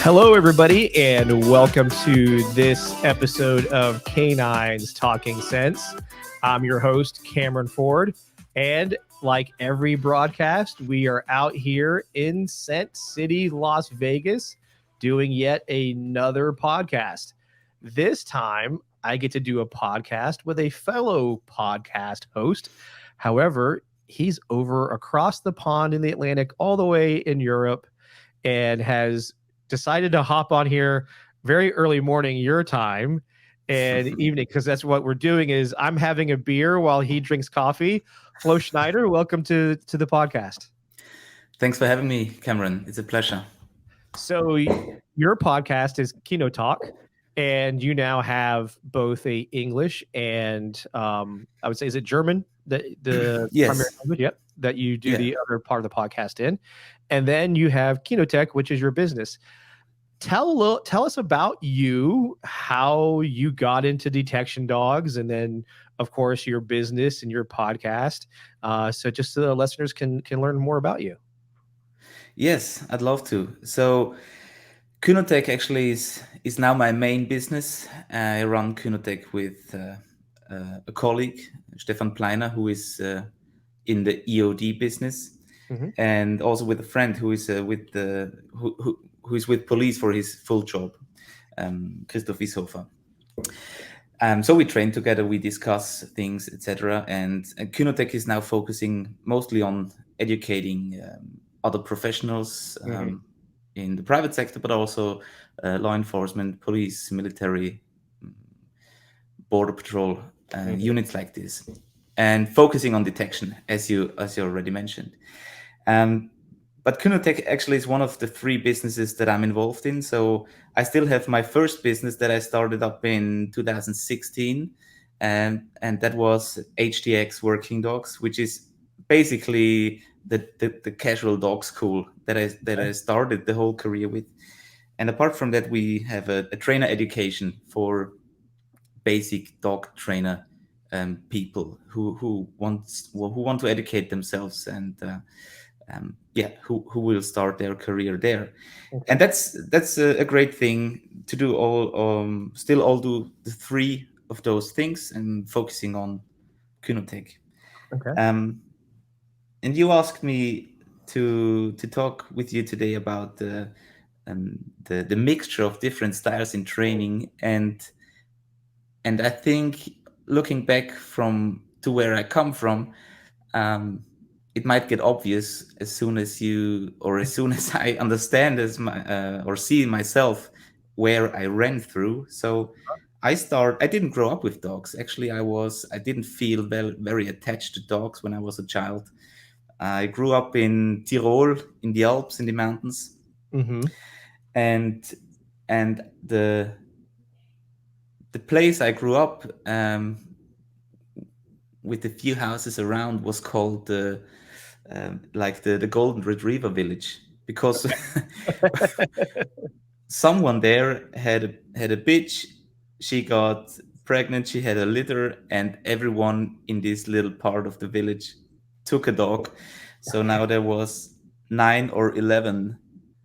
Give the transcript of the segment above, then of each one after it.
Hello, everybody, and welcome to this episode of K9s Talking Sense. I'm your host, Cameron Ford, and like every broadcast, we are out here in Scent City, Las Vegas, doing yet another podcast. This time, I get to do a podcast with a fellow podcast host. However, he's over across the pond in the Atlantic, all the way in Europe, and has decided to hop on here very early morning your time and evening, because that's what we're doing is I'm having a beer while he drinks coffee. Flo Schneider, welcome to the podcast. Thanks for having me, Cameron. It's a pleasure. So your podcast is Kino Talk, and you now have both a English and I would say, is it German? The primary Yes. language, yep, that you do Yeah. the other part of the podcast in. And then you have Kinotech, which is your business. Tell us about you, how you got into detection dogs, and then of course your business and your podcast. So just so the listeners can learn more about you. Yes, I'd love to. So Kunotech actually is now my main business. I run Kunotech with a colleague, Stefan Pleiner, who is in the EOD business, and also with a friend who is who is with police for his full job, Christoph Ishofer. So we train together, we discuss things, etc. And Kunotech is now focusing mostly on educating other professionals in the private sector, but also law enforcement, police, military, border patrol, units like this, and focusing on detection, as you already mentioned. But Kunotech actually is one of the three businesses that I'm involved in. So I still have my first business that I started up in 2016, and that was HDX Working Dogs, which is basically the casual dog school that I started the whole career with. And apart from that, we have a trainer education for basic dog trainer people who want to educate themselves and who will start their career there. Okay. And that's a great thing to do. All do the three of those things and focusing on Kunotech. Okay. And you asked me to talk with you today about the mixture of different styles in training, and I think looking back from to where I come from, it might get obvious as soon as as soon as I understand or see myself where I ran through. So I didn't grow up with dogs. Actually, I didn't feel very attached to dogs when I was a child. I grew up in Tyrol, in the Alps, in the mountains, Mm-hmm. and and the place I grew up with the few houses around was called the Golden Retriever Village, because someone there had a bitch. She got pregnant. She had a litter, and everyone in this little part of the village took a dog. So now there was 9 or 11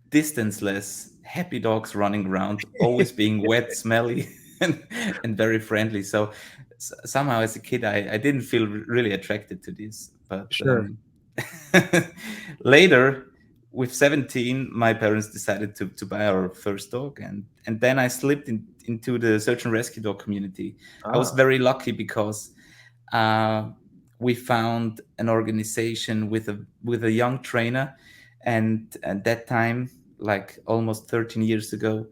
distanceless, happy dogs running around, always being wet, smelly, and very friendly. So somehow, as a kid, I didn't feel really attracted to this. But Sure. later, with 17, my parents decided to buy our first dog, and then I slipped into the search and rescue dog community. I was very lucky because uh, we found an organization with a young trainer, and at that time, like almost 13 years ago,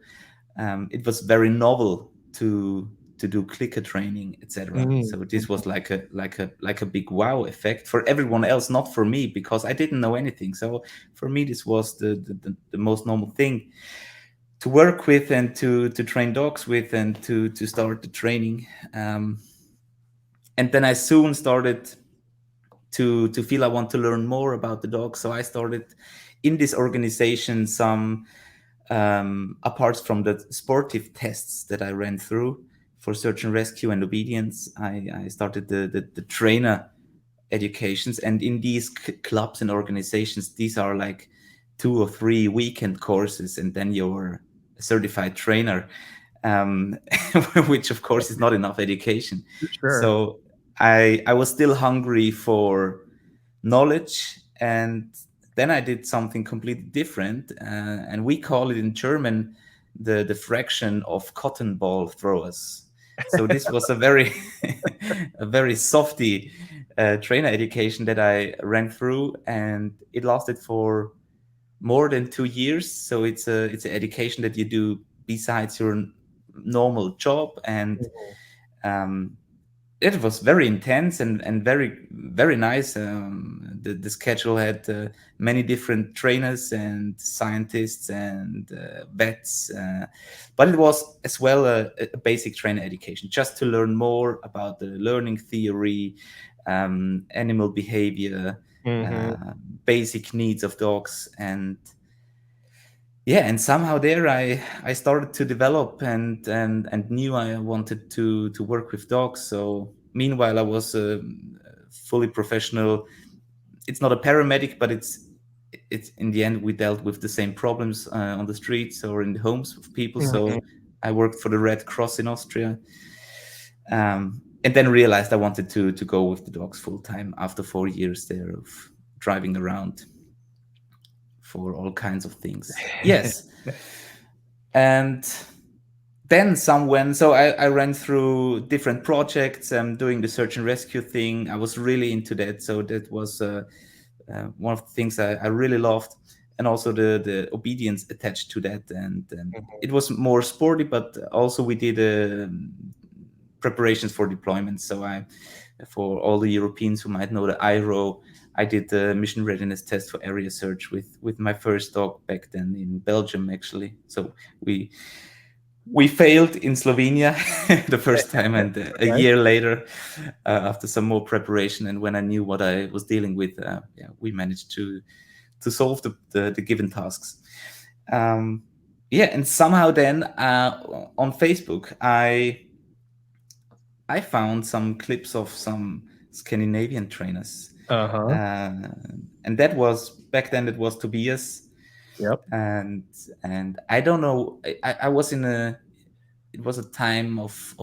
it was very novel to do clicker training, etc. So this was like a big wow effect for everyone else, not for me, because I didn't know anything. So for me, this was the most normal thing to work with and to train dogs with and to start the training. And then I soon started to feel I want to learn more about the dog. So I started in this organization some apart from the sportive tests that I ran through for search and rescue and obedience, I started the trainer educations. And in these clubs and organizations, these are like 2 or 3 weekend courses, and then you're a certified trainer, um, which of course is not enough education. Sure. So I was still hungry for knowledge, and then I did something completely different, and we call it in German the fraction of cotton ball throwers. So this was a very a very softy trainer education that I ran through, and it lasted for more than 2 years. So it's an education that you do besides your normal job, and Mhm. um, it was very intense and very nice. The schedule had many different trainers and scientists and vets, but it was as well a basic trainer education, just to learn more about the learning theory, animal behavior, Mhm. uh, basic needs of dogs, and yeah, and somehow there I started to develop and knew I wanted to work with dogs. So meanwhile I was fully professional. It's not a paramedic, but it's in the end we dealt with the same problems on the streets or in the homes of people. Mhm. So I worked for the Red Cross in Austria, and then realized I wanted to go with the dogs full time after 4 years there of driving around for all kinds of things. Yes. And then someone, so I ran through different projects, doing the search and rescue thing. I was really into that. So that was one of the things I really loved. And also the obedience attached to that. And it was more sporty, but also we did preparations for deployment. So for all the Europeans who might know the IRO, I did the mission readiness test for area search with my first dog back then in Belgium, actually. So we failed in Slovenia the first time, and a Okay. year later, after some more preparation and when I knew what I was dealing with, yeah, we managed to solve the given tasks. Um, yeah, and somehow then on Facebook, I found some clips of some Scandinavian trainers, Uh-huh. uh, and that was back then. It was Tobias, Yep. and I don't know. I was in a it was a time of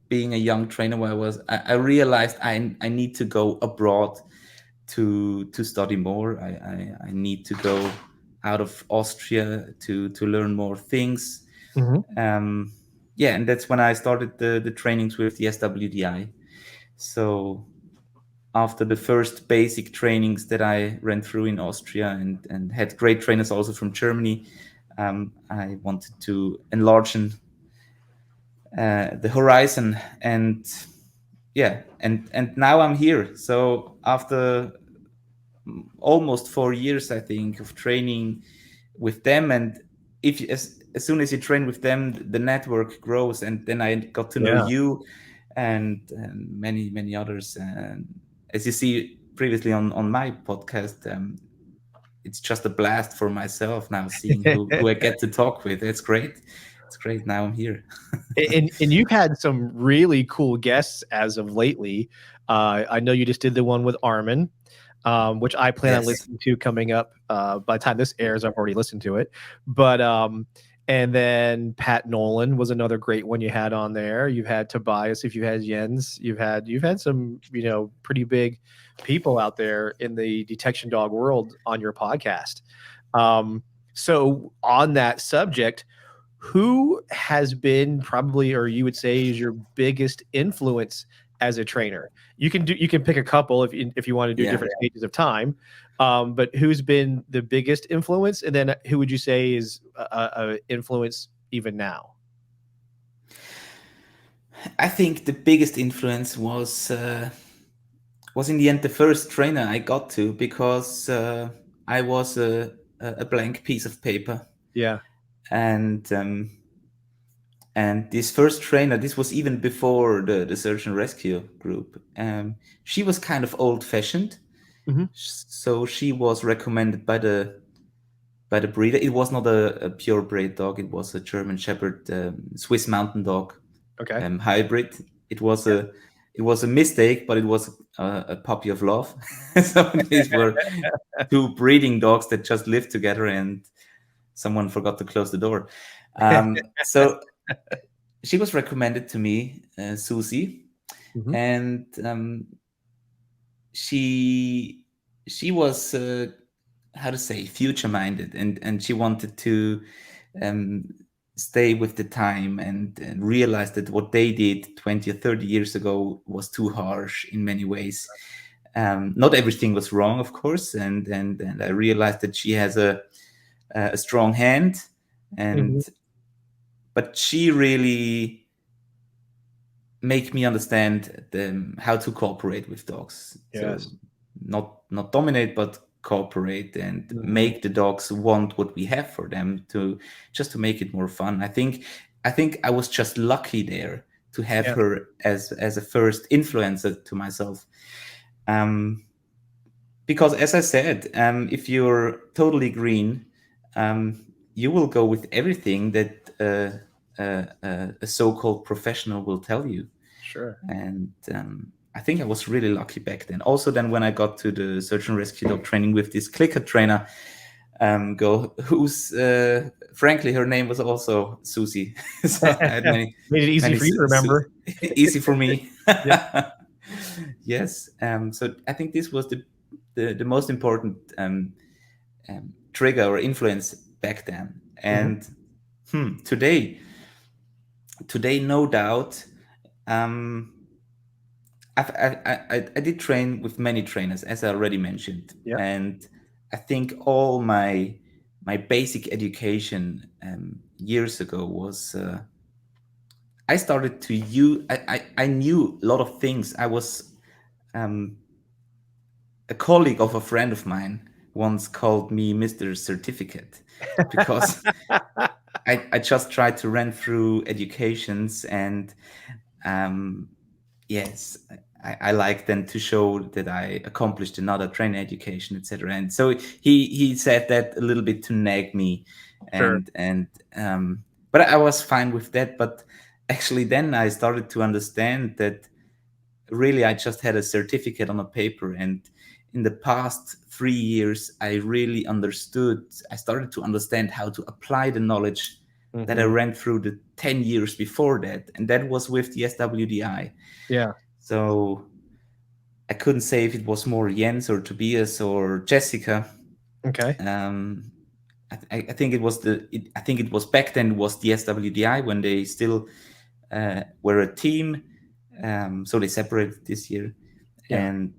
being a young trainer where I realized I need to go abroad to study more. I need to go out of Austria to learn more things. Mhm. Um, yeah, and that's when I started the trainings with the SWDI. So after the first basic trainings that I ran through in Austria and had great trainers also from Germany, I wanted to enlarge the horizon, and yeah, and now I'm here. So after almost 4 years, I think, of training with them, and if as soon as you train with them, the network grows, and then I got to know Yeah. you and many others, and as you see previously on my podcast, it's just a blast for myself now seeing who I get to talk with. It's great now I'm here. And you've had some really cool guests as of lately. I know you just did the one with Armin, which I plan on Yes. listening to coming up. By the time this airs, I've already listened to it. But and then Pat Nolan was another great one you had on there. You've had Tobias, if you had Jens, you've had some pretty big people out there in the detection dog world on your podcast. Um, so on that subject, who has been probably, or you would say, is your biggest influence as a trainer? You can pick a couple if you want to do Yeah. different stages of time, but who's been the biggest influence, and then who would you say is a influence even now? I think the biggest influence was in the end the first trainer I got to, because I was a blank piece of paper, Yeah. and this first trainer, this was even before the search and rescue group. She was kind of old fashioned, Hmm. so she was recommended by the breeder. It was not a purebred dog; it was a German Shepherd, Swiss Mountain Dog, Okay. hybrid. It was a mistake, but it was a puppy of love. So these were two breeding dogs that just lived together, and someone forgot to close the door. So she was recommended to me, Susie, Mhm. and she she was how to say, future minded, and she wanted to um, stay with the time, and realize that what they did 20 or 30 years ago was too harsh in many ways. Not everything was wrong, of course, and I realized that she has a strong hand, Mhm. and but she really make me understand how to cooperate with dogs. So Yes. not dominate, but cooperate and Mhm. make the dogs want what we have for them, to just to make it more fun. I think I was just lucky there to have Yeah, her as a first influencer to myself. Um, because as I said, if you're totally green, you will go with everything that a so-called professional will tell you. sure. And I think I was really lucky back then. Also, then when I got to the search and rescue dog training with this clicker trainer girl, who's frankly, her name was also Susie. So I had many Made it easy many for you to remember. easy for me. Yep. Yes. So I think this was the most important trigger or influence back then. Mhm. And today, no doubt. Um, I did train with many trainers, as I already mentioned, Yep. and I think all my basic education years ago was I started to use. I knew a lot of things. I was um, a colleague of a friend of mine once called me Mr. Certificate because I just tried to run through educations, and um, yes, I like then to show that I accomplished another training education, etc. And so he said that a little bit to nag me, Sure. and but I was fine with that. But actually, then I started to understand that really I just had a certificate on a paper, and in the past 3 years, I really understood. I started to understand how to apply the knowledge that I Mhm. ran through the 10 years before that, and that was with the SWDI. Yeah. So I couldn't say if it was more Jens or Tobias or Jessica. Okay. Um, I think it was I think it was back then, was the SWDI when they still were a team. So they separated this year, Yeah. and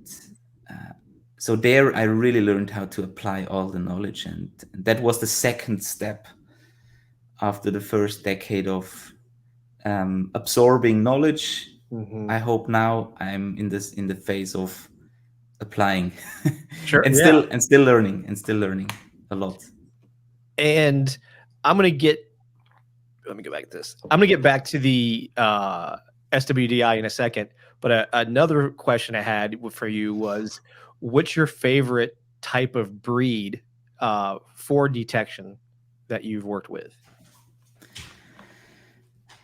uh, so there I really learned how to apply all the knowledge, and that was the second step after the first decade of absorbing knowledge. Mhm. I hope now I'm in the phase of applying Sure. and Yeah. still learning a lot. And I'm gonna get. Let me go back to this. I'm gonna get back to the SWDI in a second. But another question I had for you was, what's your favorite type of breed for detection that you've worked with?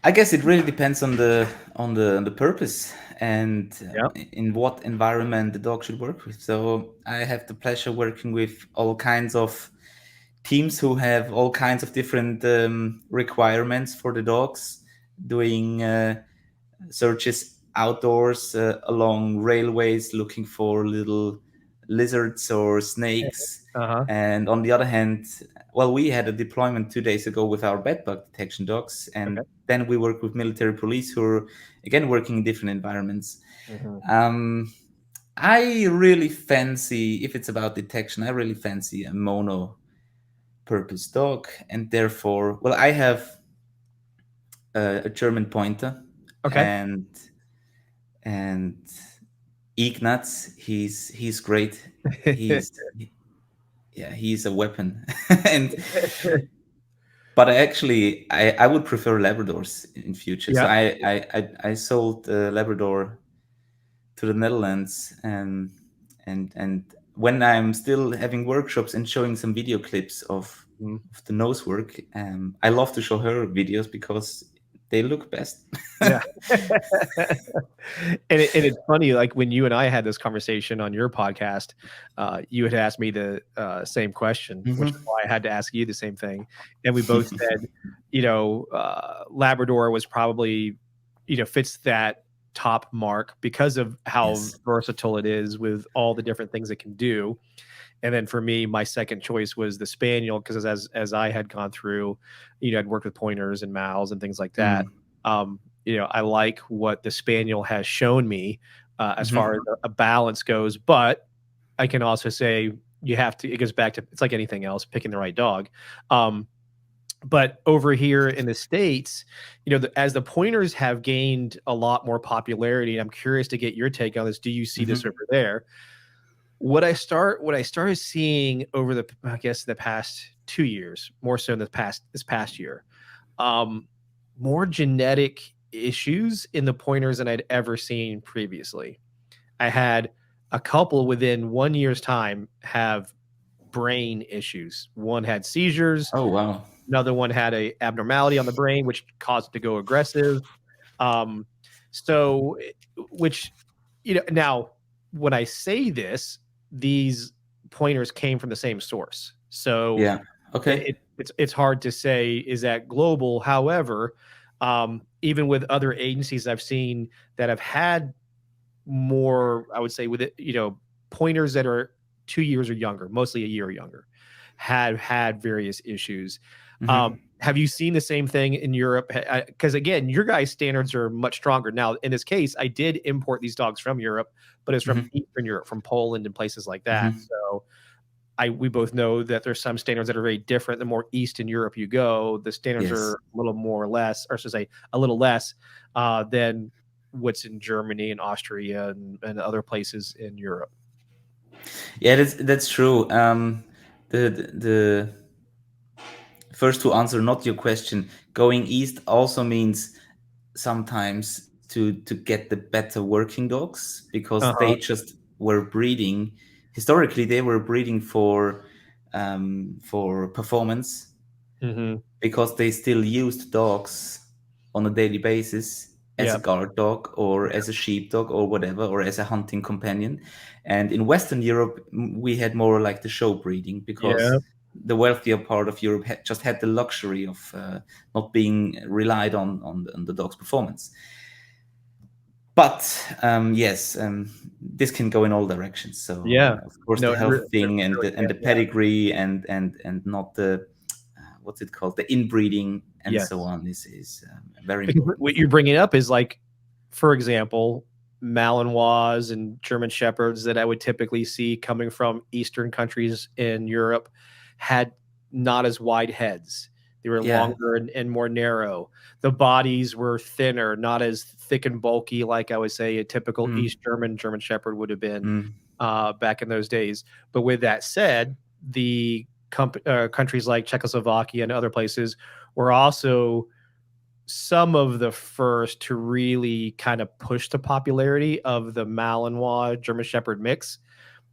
I guess it really depends on the purpose, and Yeah. in what environment the dog should work with. So I have the pleasure working with all kinds of teams who have all kinds of different requirements for the dogs, doing searches outdoors along railways, looking for little lizards or snakes. Uh huh. And on the other hand, well, we had a deployment 2 days ago with our bedbug detection dogs, and Okay. then we work with military police who are again working in different environments. Hmm. Um, I really fancy, if it's about detection, I really fancy a mono purpose dog, and therefore, well, I have a German pointer, Okay. and and Ignaz, he's great. He's yeah, he's a weapon. And but I would prefer Labradors in future. So Yeah. I sold Labrador to the Netherlands, and when I'm still having workshops and showing some video clips of Mhm. the nose work, I love to show her videos because they look best. Yeah. And it's funny, like when you and I had this conversation on your podcast, you had asked me the same question, which is Hmm. why I had to ask you the same thing. And we both said, Labrador was probably, fits that top mark because of how Yes. versatile it is with all the different things it can do. And then for me, my second choice was the Spaniel because as I had gone through, I'd worked with pointers and Mals and things like that. Mm. Um, I like what the Spaniel has shown me as far as Hmm. a balance goes. But I can also say it goes back to, it's like anything else, picking the right dog. But over here in the States, as the pointers have gained a lot more popularity, I'm curious to get your take on this. Do you see this Hmm. over there? What I started seeing over the past 2 years, more so in this past year, um, more genetic issues in the pointers than I'd ever seen previously. I had a couple within 1 year's time have brain issues. One had seizures, Oh wow. another one had a abnormality on the brain, which caused it to go aggressive. Um, so, which, now when I say this, these pointers came from the same source. So Yeah. Okay. it's hard to say is that global. However, even with other agencies I've seen that have had more, I would say with it, pointers that are 2 years or younger, mostly a year or younger, had various issues. Hmm. Have you seen the same thing in Europe? Because again, your guys' standards are much stronger. Now, in this case, I did import these dogs from Europe, but it's from Hmm. Eastern Europe, from Poland and places like that. Hmm. So we both know that there's some standards that are very different. The more east in Europe you go, the standards are Yes. a little more or less, or should I say a little less than what's in Germany and Austria and other places in Europe. Yeah, that's true. The first to answer not your question, going east also means sometimes to get the better working dogs because they Uh-huh. just were breeding. Historically, they were breeding for performance Hmm. because they still used dogs on a daily basis as a Yeah. guard dog or as a sheepdog or whatever, or as a hunting companion. And in Western Europe, we had more like the show breeding because Yeah. the wealthier part of Europe just had the luxury of not being relied on the dog's performance. But yes, this can go in all directions. So Yeah. of course, No, the it health thing and really the can. Yeah. pedigree and not the what's it called, the inbreeding and so Yes. on is very Because important. what you're bringing up is like, for example, Malinois and German Shepherds that I would typically see coming from Eastern countries in Europe had not as wide heads. They were Yeah. longer and more narrow. The bodies were thinner, not as thick and bulky like I would say a typical Mm, East German Shepherd would have been mm, back in those days. But with that said, the countries like Czechoslovakia and other places were also some of the first to really kind of push the popularity of the Malinois German Shepherd mix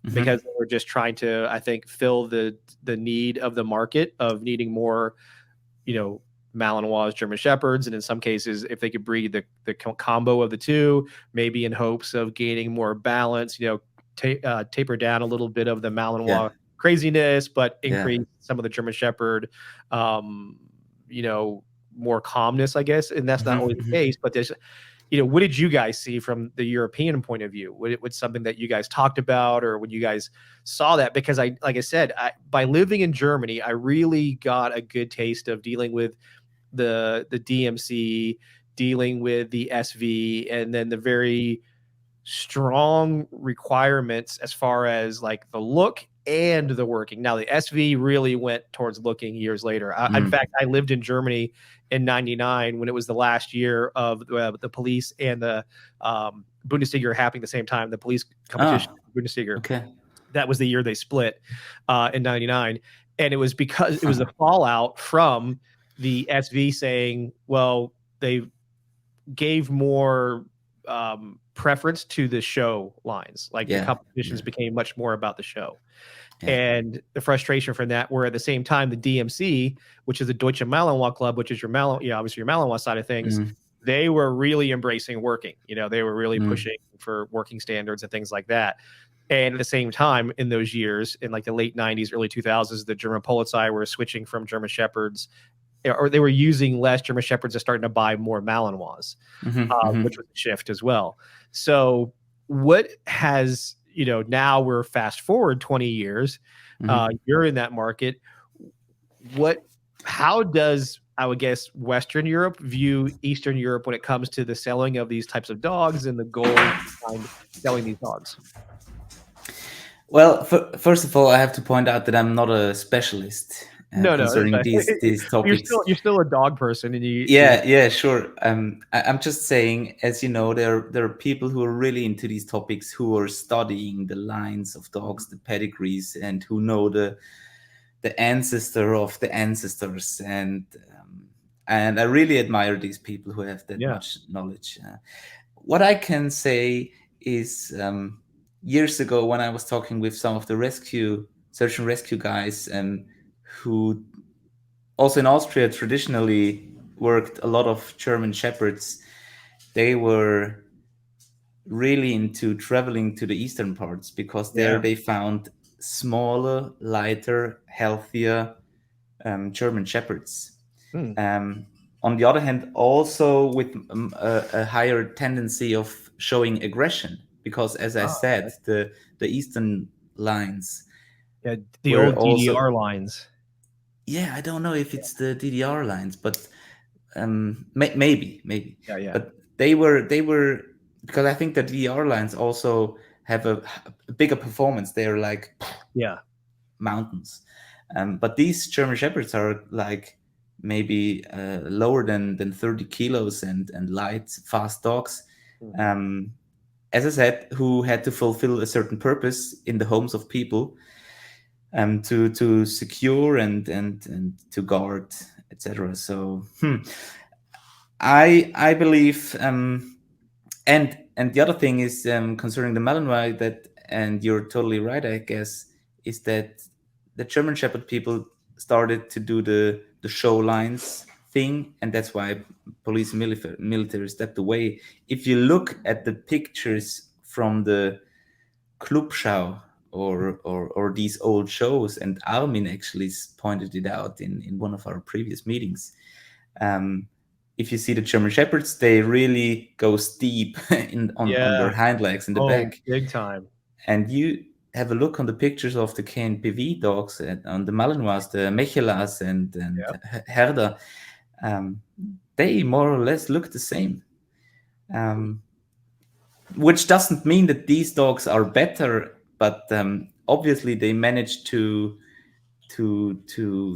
hmm. because they were just trying to, I think, fill the need of the market of needing more, you know, Malinois German Shepherds, and in some cases, if they could breed the combo of the two, maybe in hopes of gaining more balance, taper down a little bit of the Yeah. Malinois craziness, but Yeah. increase some of the German Shepherd, um, you know, more calmness, I guess. And that's not Hmm. always the Hmm. case, but there's, what did you guys see from the European point of view? Was something that you guys talked about, or when you guys saw that? Because like I said, by living in Germany, I really got a good taste of dealing with the DMC, dealing with the SV, and then the very strong requirements as far as like the look and the working. Now the SV really went towards looking years later. In Mm. fact, I lived in Germany in '99 when it was the last year of the police and the Bundesliga are happening at the same time. The police competition, Ah, Bundesliga, okay. that was the year they split in '99, and it was because it was the fallout from the SV saying, well, they gave more preference to the show lines. Like the Yeah. competitions Yeah. became much more about the show. Yeah. and the frustration from that. Where at the same time, the DMC, which is the Deutsche Malinois Club, which is your obviously your Malinois side of things, Mm, they were really embracing working. They were really mm, pushing for working standards and things like that. And at the same time, in those years, in like the late '90s, early 2000s, the German Polizei were switching from German Shepherds, or they were using less German Shepherds and starting to buy more Malinois, which was a shift as well. So what has, now we're fast forward 20 years, you're in that market. How does, I would guess, Western Europe view Eastern Europe when it comes to the selling of these types of dogs and the goals behind selling these dogs? Well, first of all, I have to point out that I'm not a specialist No, concerning it's these you're topics. still a dog person, and Yeah, yeah, sure. I'm just saying, as you know, there are people who are really into these topics, who are studying the lines of dogs, the pedigrees, and who know the ancestor of the ancestors, and I really admire these people who have that yeah, much knowledge. What I can say is, years ago, when I was talking with some of the search and rescue guys, who also in Austria traditionally worked a lot of German shepherds, they were really into traveling to the eastern parts, because there yeah, they found smaller, lighter, healthier German shepherds. hmm. Um, on the other hand, also with a higher tendency of showing aggression, because, as I Ah, said, okay. the eastern lines Yeah, the were old also, DDR lines. yeah, I don't know if it's the DDR lines, but maybe, Yeah, yeah, but they were, because I think the DDR lines also have a bigger performance. They're like yeah. mountains. But these German Shepherds are like maybe lower than 30 kilos, and light, fast dogs. Mhm. Um, as I said, who had to fulfill a certain purpose in the homes of people, to secure and to guard, etc. So I believe, and the other thing is, concerning the Malinois, that, and you're totally right, I guess, is that the German Shepherd people started to do the show lines thing, and that's why police and military stepped away. If you look at the pictures from the Clubschau, or these old shows, and Armin actually pointed it out in one of our previous meetings. Um, if you see the German Shepherds, they really go steep on their Yeah. hind legs in the Oh, back. big time. And you have a look on the pictures of the KNPV dogs, and on the Malinois, the Mechelas and Yeah. Herder. Um, they more or less look the same. Um, which doesn't mean that these dogs are better, but obviously they manage to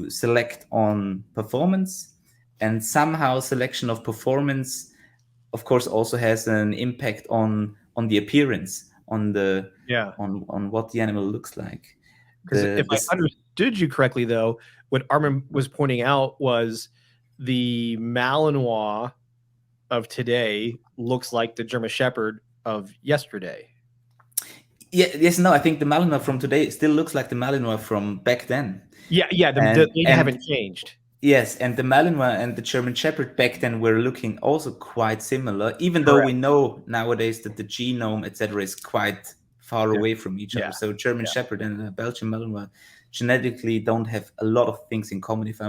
select on performance, and somehow selection of performance, of course, also has an impact on the appearance, Yeah. on what the animal looks like. Because if I This understood you correctly, though, what Armin was pointing out was the Malinois of today looks like the German Shepherd of yesterday. Yeah, yes, no, I think the Malinois from today still looks like the Malinois from back then. Yeah, yeah. They And haven't changed. yes, and the Malinois and the German Shepherd back then were looking also quite similar, even though we Correct. know nowadays that the genome, etc., is quite far Yeah. away from each other. Yeah. So German Yeah. Shepherd and Belgian Malinois genetically don't have a lot of things in common. If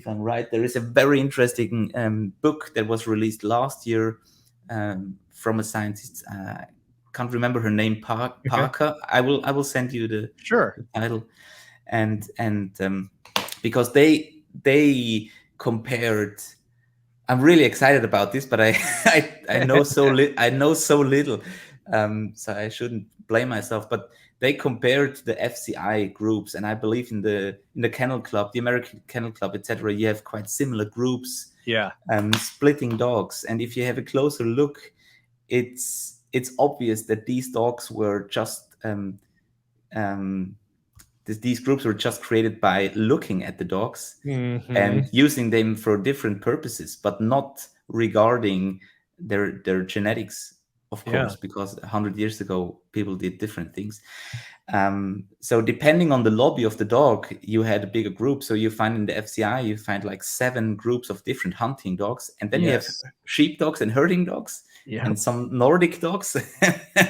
I'm right, there is a very interesting book that was released last year, from a scientist. Can't remember her name, Okay. Parker. I will send you Sure. the title, and because they compared. I'm really excited about this, but I I know so little, so I shouldn't blame myself. But they compared the FCI groups, and I believe in the Kennel Club, the American Kennel Club, etc. You have quite similar groups, Yeah. splitting dogs, and if you have a closer look, it's obvious that these dogs were just um, these groups were just created by looking at the dogs Hmm. and using them for different purposes, but not regarding their genetics. of Yeah. course, because 100 years ago people did different things. So depending on the lobby of the dog, you had a bigger group. So you find in the FCI, you find like 7 groups of different hunting dogs, and then you have Yes. sheep dogs and herding dogs Yep. and some Nordic dogs,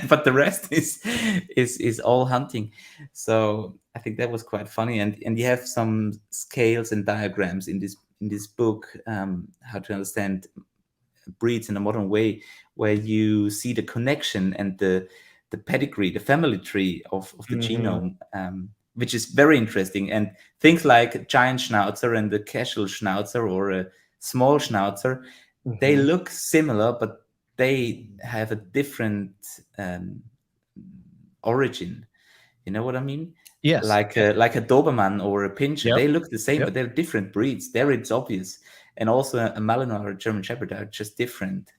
but the rest is all hunting. So I think that was quite funny, and you have some scales and diagrams in this book, how to understand breeds in a modern way, where you see the connection and the pedigree, the family tree of the Hmm. genome, which is very interesting. And things like a giant schnauzer and a casual schnauzer or a small schnauzer, they Hmm. look similar, but they have a different um, origin. You know what I mean? Yes. Like a Doberman or a Pinscher, Yep. they look the same, Yep. but they're different breeds. There, it's obvious. And also a Malinois or a German Shepherd are just different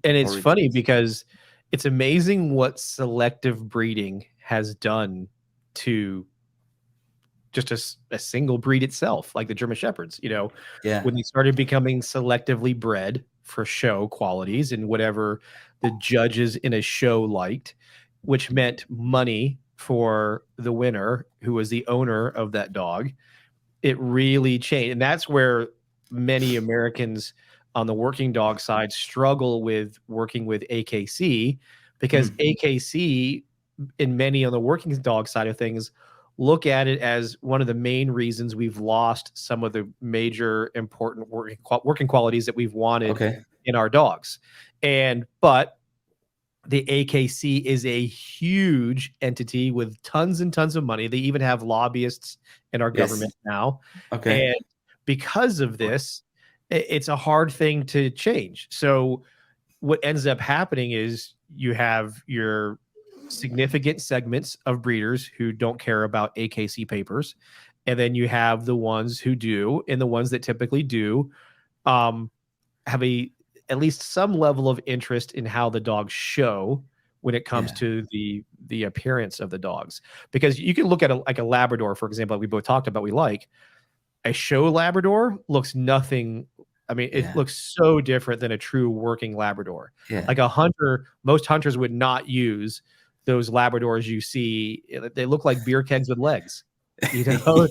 And it's funny origins. because it's amazing what selective breeding has done to just a single breed itself, like the German Shepherds. Yeah, When they started becoming selectively bred for show qualities and whatever the judges in a show liked, which meant money for the winner, who was the owner of that dog, it really changed. And that's where many Americans on the working dog side struggle with working with AKC, because mm, AKC, in many on the working dog side of things, look at it as one of the main reasons we've lost some of the major important working qualities that we've wanted okay. in our dogs. But the AKC is a huge entity with tons and tons of money. They even have lobbyists in our Yes. government now. Okay. And because of this, it's a hard thing to change. So what ends up happening is you have your significant segments of breeders who don't care about AKC papers. And then you have the ones who do, and the ones that typically do um, have at least some level of interest in how the dogs show when it comes Yeah. to the appearance of the dogs. Because you can look at like a Labrador, for example, like we both talked about, we like a show Labrador looks nothing. I mean, it Yeah. looks so different than a true working Labrador. Yeah. Like a hunter, most hunters would not use those Labradors you see. They look like beer kegs with legs. You know,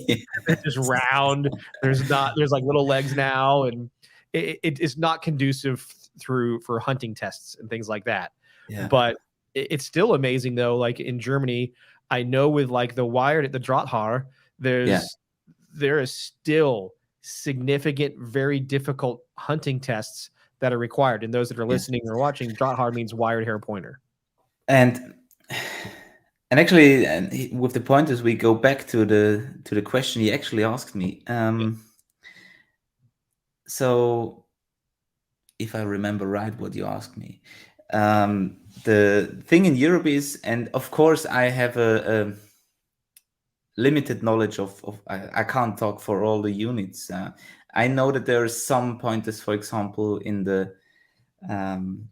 they're just round. There's like little legs now, and it is not conducive for hunting tests and things like that. Yeah. But it's still amazing though. Like in Germany, I know with like the wired at the Drahthaar, Yeah. there is still significant, very difficult hunting tests that are required. And those that are Yes. listening or watching, Drahthaar means wired hair pointer. And actually, with the pointers, we go back to the question he actually asked me. So if I remember right, what you asked me, the thing in Europe is, and of course, I have a limited knowledge of I can't talk for all the units. I know that there are some pointers, for example, um,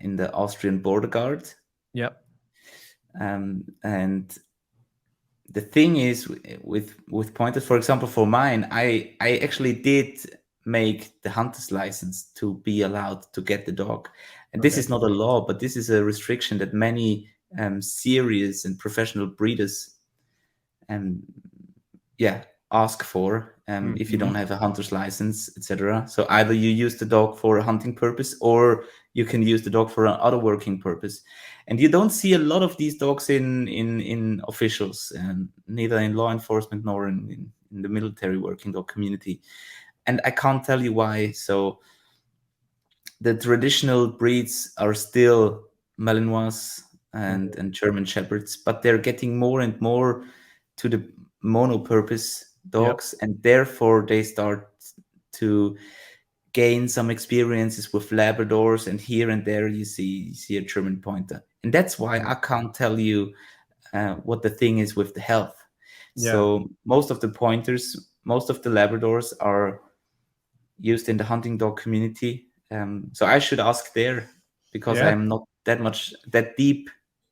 in the Austrian border guard, Yep. and the thing is with pointers, for example, for mine, I actually did make the hunter's license to be allowed to get the dog, and this Okay. is not a law, but this is a restriction that many serious and professional breeders um, yeah, ask for if you Mm-hmm. don't have a hunter's license, etc. So either you use the dog for a hunting purpose or you can use the dog for another working purpose. And you don't see a lot of these dogs in officials, and neither in law enforcement nor in the military working dog community. And I can't tell you why. So the traditional breeds are still Malinois Mm-hmm. and German Shepherds, but they're getting more and more to the mono-purpose Yep. dogs, and therefore they start to gain some experiences with Labradors, and here and there you see a German Pointer, and that's why Mm-hmm. I can't tell you what the thing is with the health. Yeah. So most of the pointers, most of the Labradors are used in the hunting dog community. So I should ask there because I Yeah. am not that deep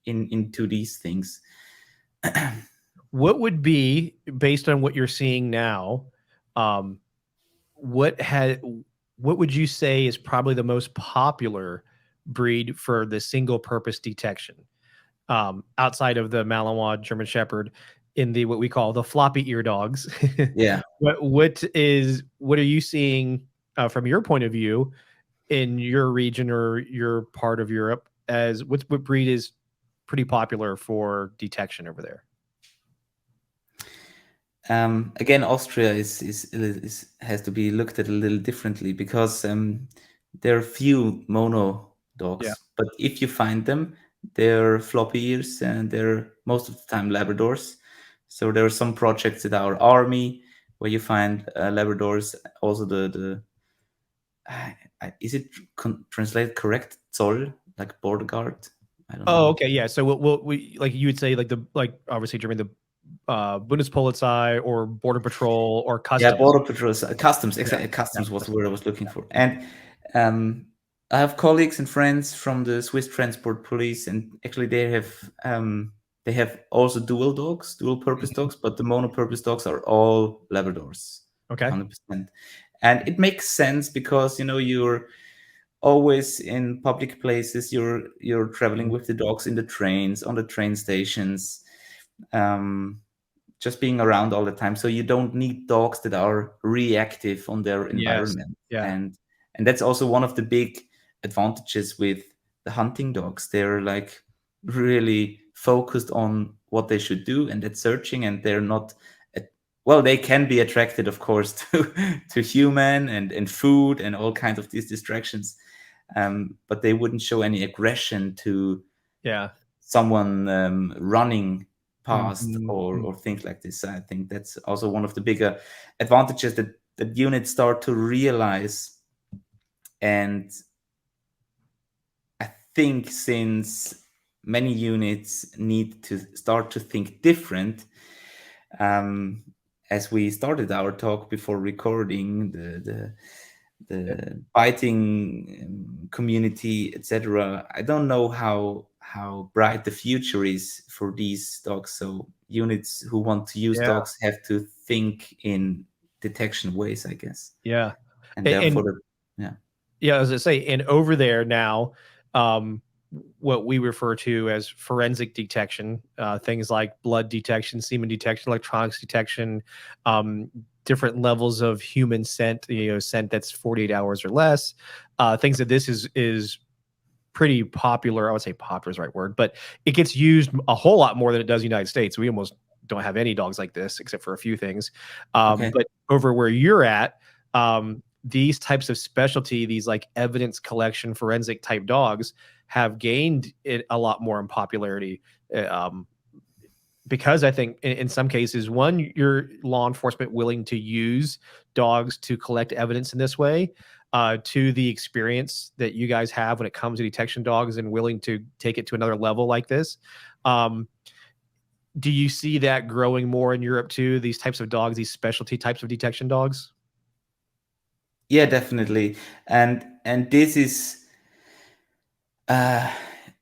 into these things. What would be, based on what you're seeing now, um, what had what would you say is probably the most popular breed for the single purpose detection. Outside of the Malinois German Shepherd, in the what we call the floppy ear dogs. Yeah. What are you seeing from your point of view in your region or your part of Europe, as what breed is pretty popular for detection over there? Again, Austria is has to be looked at a little differently because there are few mono Yeah. dogs, but if you find them, they're floppy ears and they're most of the time Labradors. So there are some projects at our army where you find Labradors. Also, the is it translated correct? Zoll, like border guard. I don't Oh, know. okay, yeah. So we like you would say like obviously Germany, the Bundespolizei or Border Patrol or Yeah, Customs. border patrols, customs. Yeah, Exactly, yeah, customs was the word I was looking yeah. for. And um, I have colleagues and friends from the Swiss Transport Police, and actually they have also dual dogs, dual purpose dogs, but the mono-purpose dogs are all Labradors, Okay. 100%. And it makes sense because you're always in public places. You're traveling Mhm. with the dogs in the trains, on the train stations. Um, just being around all the time, so you don't need dogs that are reactive on their Yes. environment. Yeah. And that's also one of the big advantages with the hunting dogs. They're like really focused on what they should do, and that's searching, and they're not well, they can be attracted, of course, to human and food and all kinds of these distractions, but they wouldn't show any aggression to Yeah. someone running past Mhm, or mhm. things like this. I think that's also one of the bigger advantages that units start to realize. And I think since many units need to start to think different, um, as we started our talk before recording, Yeah. the biting community, etc. I don't know how bright the future is for these dogs. So units who want to use Yeah. dogs have to think in detection ways, I guess, Yeah. and And therefore, yeah, yeah, as I say, and over there now, um, what we refer to as forensic detection, things like blood detection, semen detection, electronics detection, um, different levels of human scent, scent that's 48 hours or less, things that this is pretty popular. I would say popular is the right word, but it gets used a whole lot more than it does in the United States. We almost don't have any dogs like this except for a few things. okay, But over where you're at, these types of specialty, these like evidence collection, forensic type dogs have gained it a lot more in popularity. uh, Um, because I think in some cases, one, you're law enforcement willing to use dogs to collect evidence in this way. To the experience that you guys have when it comes to detection dogs and willing to take it to another level like this. Um, do you see that growing more in Europe too? These types of dogs, these specialty types of detection dogs? yeah, definitely. And this is uh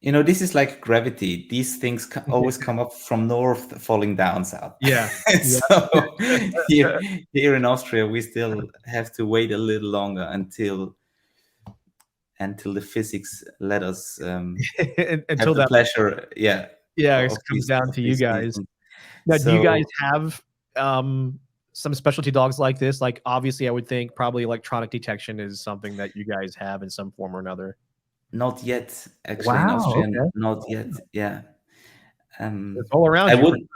this is like gravity. These things always come up from north, falling down south. Yeah. Yeah. So here, here in Austria, we still have to wait a little longer until the physics let us have Until the that, pleasure, yeah, yeah, it of comes down to you these guys. things. Now, do you guys So have some specialty dogs like this? Like, obviously, I would think probably electronic detection is something that you guys have in some form or another. not yet, actually, in Wow. Austria, Okay. not yet. Yeah, It's um, all I around you. wouldn't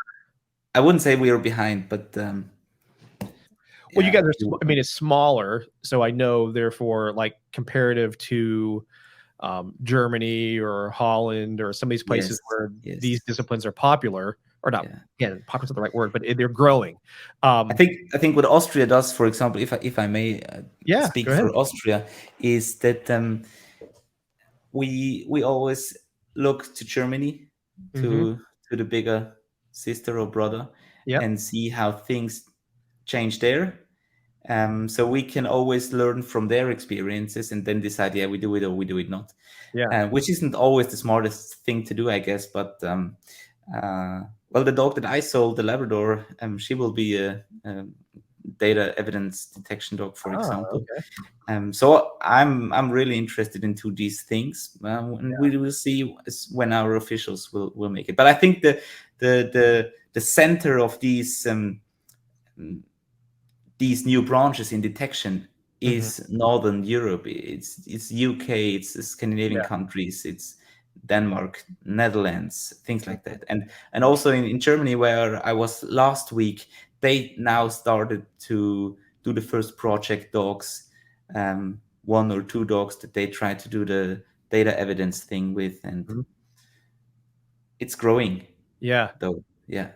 I wouldn't say we are behind, but Well, you yeah, guys are. I mean, it's smaller, so I know. Therefore, like comparative to Germany or Holland or some of these places yes, where yes, these disciplines are popular, or not. yeah. Again, popular is not the right word, but they're growing. I Um, think I think what Austria does, for example, if I may yeah. speak Go ahead. for Austria, is that we always look to Germany, Hmm. to the bigger sister or brother, Yep. and see how things change there. So we can always learn from their experiences and then decide, yeah, we do it or we do it not. Yeah. Which isn't always the smartest thing to do, I guess. But uh, well, the dog that I sold, the Labrador, she will be data evidence detection dog, for Ah, example. okay. So I'm really interested into these things, and we will see when our officials will make it. But I think the center of these new branches in detection Hmm. is Northern Europe. It's UK, it's Scandinavian Yeah. countries, it's Denmark, Netherlands, things like Mhm. that. And also in Germany, where I was last week, they now started to do the first project dogs, one or two dogs that they try to do the data evidence thing with, and Mhm. it's growing Yeah. though. Yeah.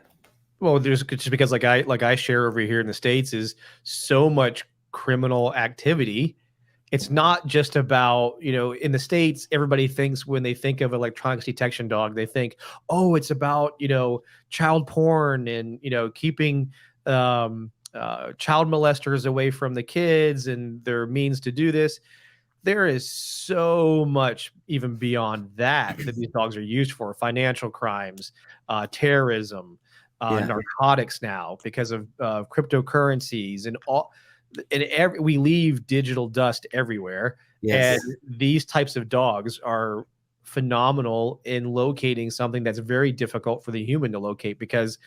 Well, there's just because like I share over here in the States is so much criminal activity. It's not just about, in the States, everybody thinks when they think of electronics detection dog, they think, oh, it's about, child porn and, keeping child molesters away from the kids and their means to do this. There is so much even beyond that these dogs are used for: financial crimes, terrorism, Yeah. narcotics now because of cryptocurrencies and all. And we leave digital dust everywhere, and Yes. these types of dogs are phenomenal in locating something that's very difficult for the human to locate, because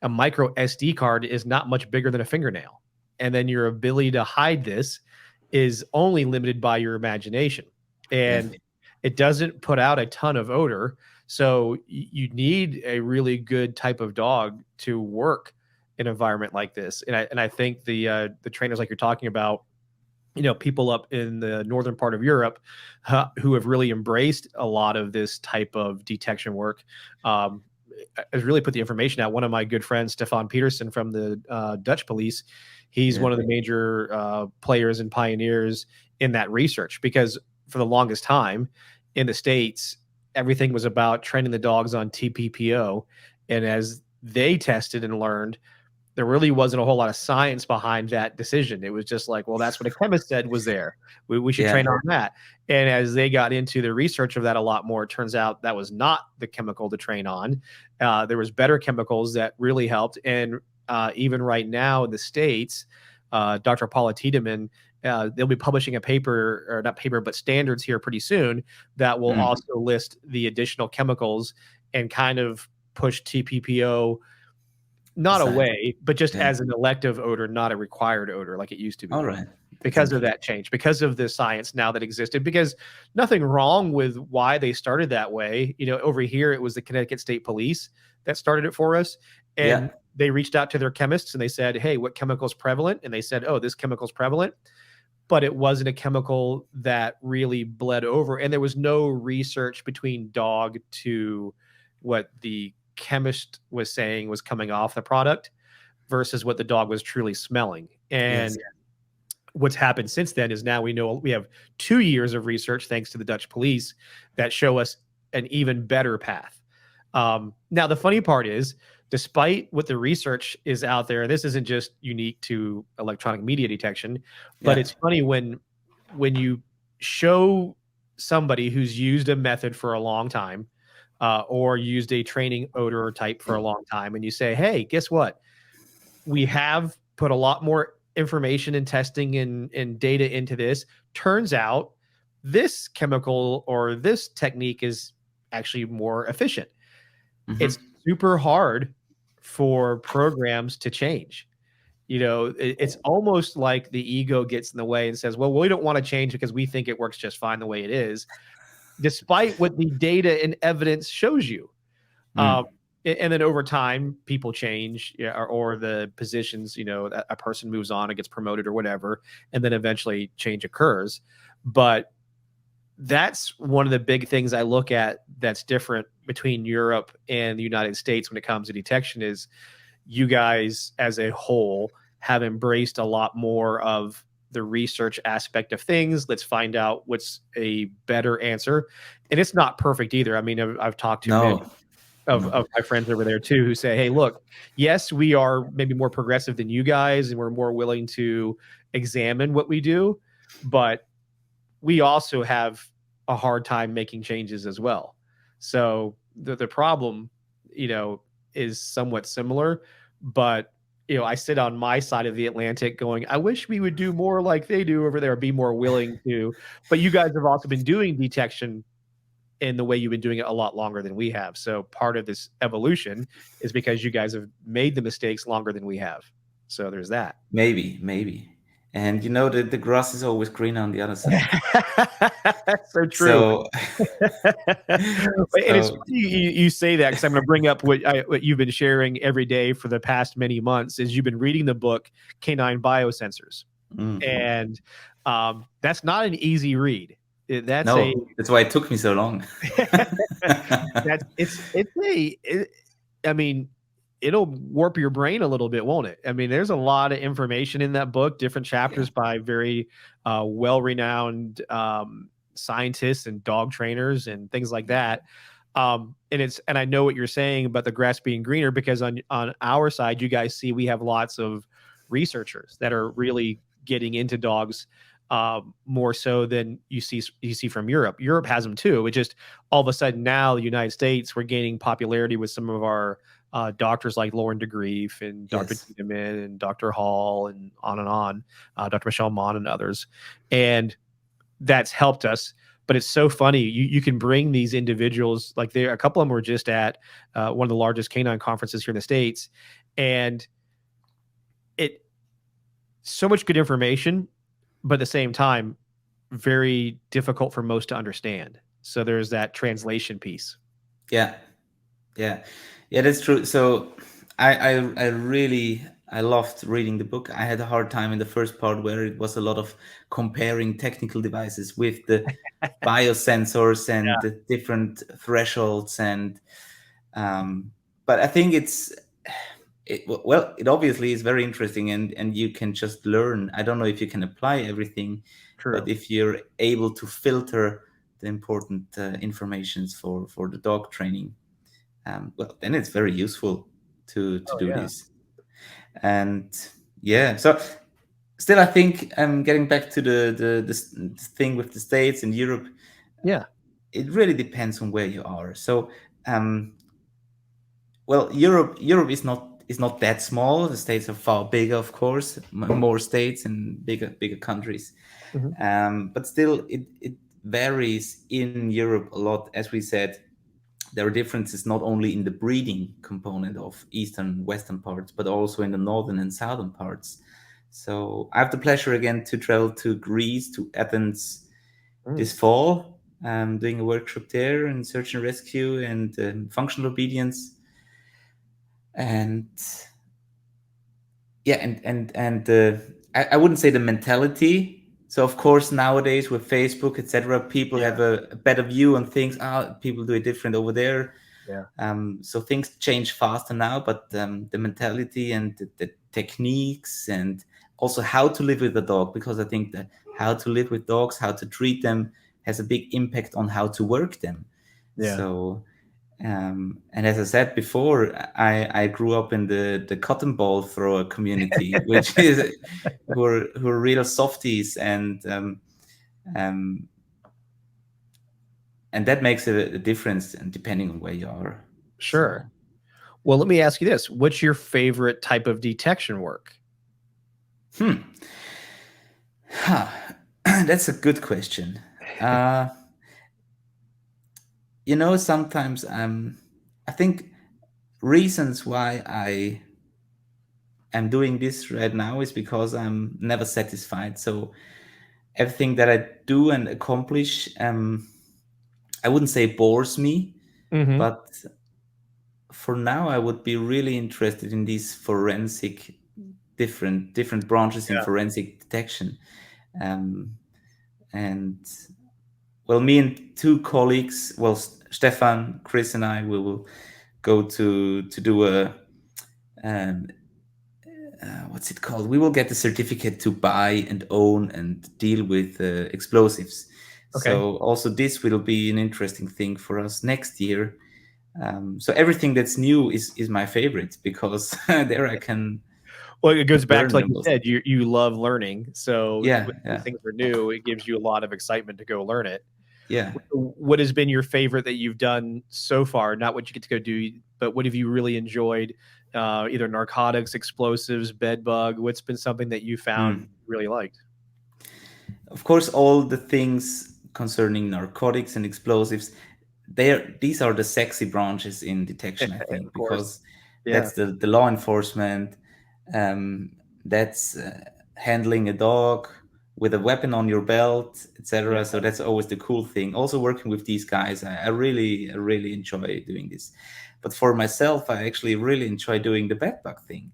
a micro SD card is not much bigger than a fingernail. And then your ability to hide this is only limited by your imagination. Yeah. And it doesn't put out a ton of odor. So you need a really good type of dog to work in an environment like this. And I think the trainers like you're talking about, people up in the northern part of Europe who have really embraced a lot of this type of detection work. Um, has really put the information out. One of my good friends, Stefan Peterson from the Dutch police, he's Yeah. one of the major players and pioneers in that research, because for the longest time in the States, everything was about training the dogs on TPPO. And as they tested and learned, there really wasn't a whole lot of science behind that decision. It was just like, well, that's what a chemist said was there. We should Yeah. train on that. And as they got into the research of that a lot more, it turns out that was not the chemical to train on. There was better chemicals that really helped. And even right now in the States, Dr. Paula Tiedemann, they'll be publishing a paper, or not paper, but standards here pretty soon that will Mm. also list the additional chemicals and kind of push TPPO not Aside. away, but just Yeah. as an elective odor, not a required odor like it used to All be, right. That's because of interesting. that change, because of the science now that existed, because nothing wrong with why they started that way. Over here, it was the Connecticut State Police that started it for us. Yeah. And they reached out to their chemists and they said, hey, what chemical is prevalent? And they said, oh, this chemical is prevalent. But it wasn't a chemical that really bled over. And there was no research between dog to what the chemist was saying was coming off the product versus what the dog was truly smelling. Yes. And what's happened since then is now we have 2 years of research, thanks to the Dutch police, that show us an even better path. Now, the funny part is, despite what the research is out there, this isn't just unique to electronic media detection, but Yeah. it's funny when you show somebody who's used a method for a long time, or used a training odor type for a long time, and you say, hey, guess what? We have put a lot more information and testing and data into this. Turns out this chemical or this technique is actually more efficient. It's Hmm. super hard for programs to change. It's almost like the ego gets in the way and says, well, we don't want to change because we think it works just fine the way it is, despite what the data and evidence shows you. Um, Mm. and then over time, people change, yeah, or the positions, a person moves on and gets promoted or whatever, and then eventually change occurs. But that's one of the big things I look at that's different between Europe and the United States when it comes to detection is you guys as a whole have embraced a lot more of the research aspect of things. Let's find out what's a better answer. And it's not perfect either. I mean, I've talked to many No. No. of my friends over there too, who say, hey, look, yes, we are maybe more progressive than you guys and we're more willing to examine what we do, but we also have a hard time making changes as well. So the problem, is somewhat similar, but I sit on my side of the Atlantic going, I wish we would do more like they do over there, be more willing to. But you guys have also been doing detection in the way you've been doing it a lot longer than we have. So part of this evolution is because you guys have made the mistakes longer than we have. So there's that. Maybe. And the grass is always greener on the other side. So true. So, And it's so funny you say that, because I'm going to bring up what you've been sharing every day for the past many months. Is you've been reading the book K9 Biosensors, and that's not an easy read. That's that's why it took me so long. I mean, it'll warp your brain a little bit, won't it? I mean, there's a lot of information in that book, different chapters by very well-renowned scientists and dog trainers and things like that. And I know what you're saying about the grass being greener, because on our side, you guys see we have lots of researchers that are really getting into dogs more so than you see from Europe. Europe has them too. It just all of a sudden now the United States, we're gaining popularity with some of our doctors like Lauren DeGrief and Dr. Tiedemann and Dr. Hall and on, Dr. Michelle Mon and others. And that's helped us. But it's so funny. You can bring these individuals, like a couple of them were just at one of the largest canine conferences here in the States. And so much good information, but at the same time, very difficult for most to understand. So there's that translation piece. Yeah, that's true. So I really loved reading the book. I had a hard time in the first part where it was a lot of comparing technical devices with the biosensors and the different thresholds, and but I think it obviously is very interesting, and you can just learn. I don't know if you can apply everything. True. But if you're able to filter the important informations for the dog training, then it's very useful to do this. And so still, I think getting back to the thing with the States and Europe, it really depends on where you are. So Europe is not that small. The States are far bigger, of course, more states and bigger countries. But still, it varies in Europe a lot. As we said, there are differences not only in the breeding component of eastern and western parts, but also in the northern and southern parts. So I have the pleasure again to travel to Greece, to Athens this fall, doing a workshop there in search and rescue and functional obedience. And I wouldn't say the mentality. So of course nowadays with Facebook, etc., people have a better view on things. People do it different over there. So things change faster now, but the mentality and the techniques, and also how to live with a dog, because I think that how to live with dogs, how to treat them, has a big impact on how to work them. So and as I said before, I grew up in the cotton ball thrower community, which is who are real softies, and that makes a difference, and depending on where you are. Sure. Well, let me ask you this: what's your favorite type of detection work? That's a good question. Sometimes I think reasons why I am doing this right now is because I'm never satisfied. So everything that I do and accomplish, I wouldn't say bores me, but for now I would be really interested in these forensic, different branches in forensic detection. And well, me and two colleagues, Stefan, Chris, and I, we will go to do a what's it called? We will get the certificate to buy and own and deal with explosives. So also this will be an interesting thing for us next year. So everything that's new is my favorite, because there I can. Well, it goes back to, like you said, you love learning. So when things are new, it gives you a lot of excitement to go learn it. What has been your favorite that you've done so far? Not what you get to go do, but what have you really enjoyed either narcotics, explosives, bed bug? What's been something that you found Mm. really liked? Of course, all the things concerning narcotics and explosives, these are the sexy branches in detection, I think, Of course. because Yeah. that's the law enforcement, um, that's handling a dog with a weapon on your belt, Yeah. etc. So that's always the cool thing. Also, working with these guys, I really enjoy doing this. But for myself, I actually really enjoy doing the bed bug thing.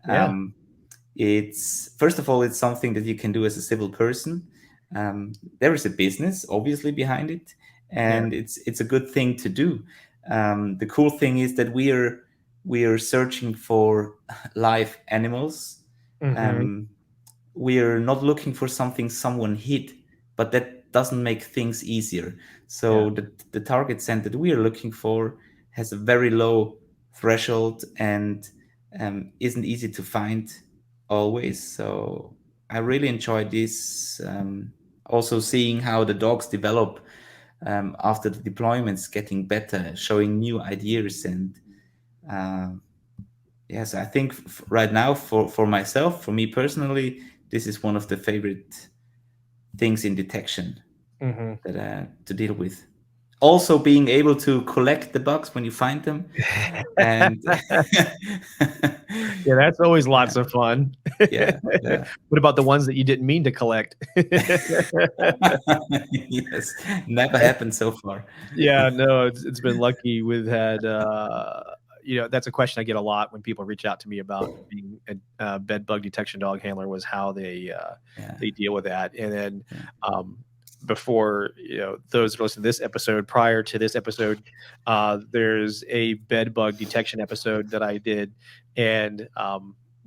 Yeah. Um, it's first of all, it's something that you can do as a civil person. There is a business obviously behind it, Yeah. and it's a good thing to do. The cool thing is that we are searching for live animals. Hmm. um, we are not looking for something someone hid, but that doesn't make things easier. Yeah. So the target scent that we are looking for has a very low threshold and isn't easy to find always. So I really enjoy this. Also seeing how the dogs develop after the deployments, getting better, showing new ideas, and uh, yes, I think right now for myself, for me personally, this is one of the favorite things in detection Hmm. that to deal with. Also, being able to collect the bugs when you find them, and Yeah, that's always yeah, lots of fun. yeah, yeah. What about the ones that you didn't mean to collect? Yes, never happened so far. Yeah, no, it's been lucky. We've had, that's a question I get a lot when people reach out to me about being a bed bug detection dog handler, was how Yeah, they deal with that. And then yeah, um, before, those that listen to this episode, prior to this episode, there's a bed bug detection episode that I did, and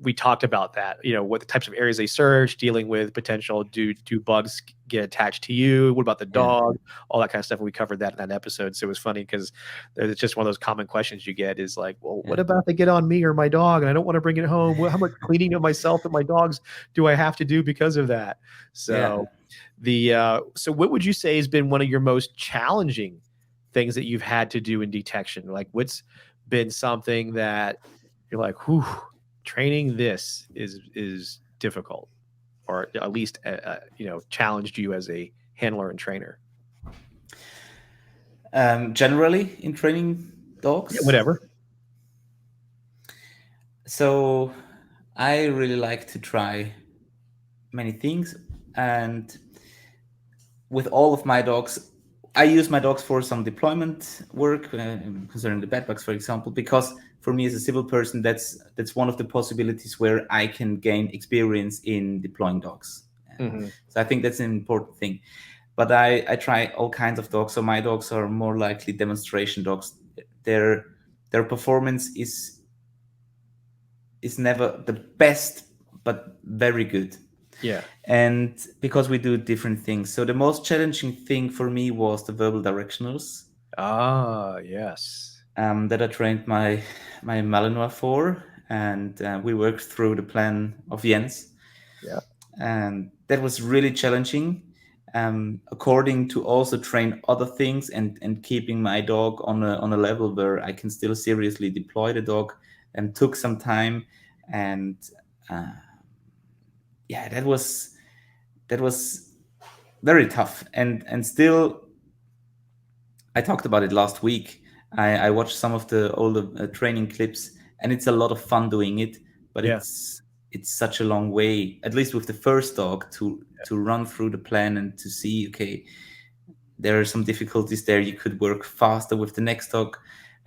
we talked about that. What the types of areas they search, dealing with potential do bugs get attached to you? What about the yeah, dog? All that kind of stuff. And we covered that in that episode. So it was funny because it's just one of those common questions you get is like, well, what yeah, about if they get on me or my dog and I don't want to bring it home? How much cleaning of myself and my dogs do I have to do because of that? yeah. So so what would you say has been one of your most challenging things that you've had to do in detection? Like what's been something that you're like, whew, training this is difficult, or at least challenged you as a handler and trainer? Generally, in training Yeah, dogs, whatever. so I really like to try many things, and with all of my dogs, I use my dogs for some deployment work concerning the bed bugs, for example, because for me as a civil person, that's one of the possibilities where I can gain experience in deploying dogs. Hmm. So I think that's an important thing. But I try all kinds of dogs. So my dogs are more likely demonstration dogs. Their their performance is never the best, but very good. Yeah. And because we do different things, so the most challenging thing for me was the verbal directionals Ah, yes. that I trained my Malinois for, and we worked through the plan of Jens, Yeah. and that was really challenging. According to also train other things and keeping my dog on a level where I can still seriously deploy the dog, and took some time, and uh, yeah, that was very tough, and still I talked about it last week. I watched some of the older training clips, and it's a lot of fun doing it, but Yeah. it's such a long way, at least with the first dog, to run through the plan and to see, okay, there are some difficulties there. You could work faster with the next dog.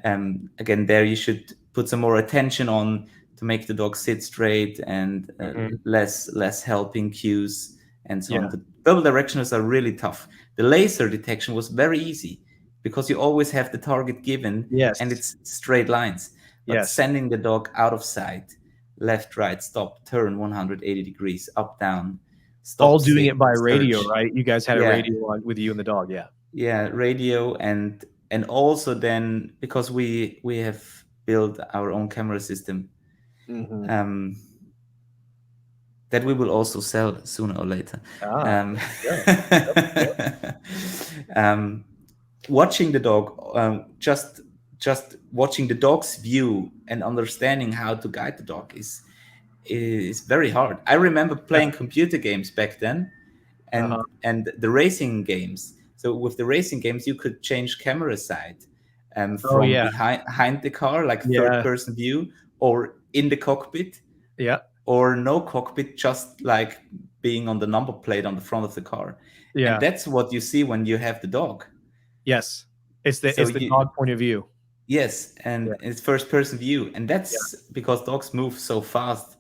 Again, there you should put some more attention on to make the dog sit straight, and Hmm. less helping cues and so on. Yeah. The double directionals are really tough. The laser detection was very easy because you always have the target given and Yes. it's straight lines. But Yes. sending the dog out of sight, left, right, stop, turn 180 degrees, up, down, All stop, doing sit, it by radio, search. right? You guys had a Yeah, radio on with you and the dog. Yeah. yeah, radio, and also then because we have built our own camera system, Hmm. um that we will also sell sooner or later. Ah, um, there you go. Yep. Yep. um watching the dog, just just watching the dog's view and understanding how to guide the dog is very hard. I remember Yeah. playing computer games back then, Uh-huh. and the racing games. So with the racing games, you could change camera side, Oh from yeah. behind the car, like third Yeah. person view, or in the cockpit, Yeah. or no cockpit, just like being on the number plate on the front of the car. And Yeah. that's what you see when you have the dog. Yes. It's the So it's the you dog point of view. Yes, Yeah. and it's first person view, and Yeah. that's because dogs move so fast.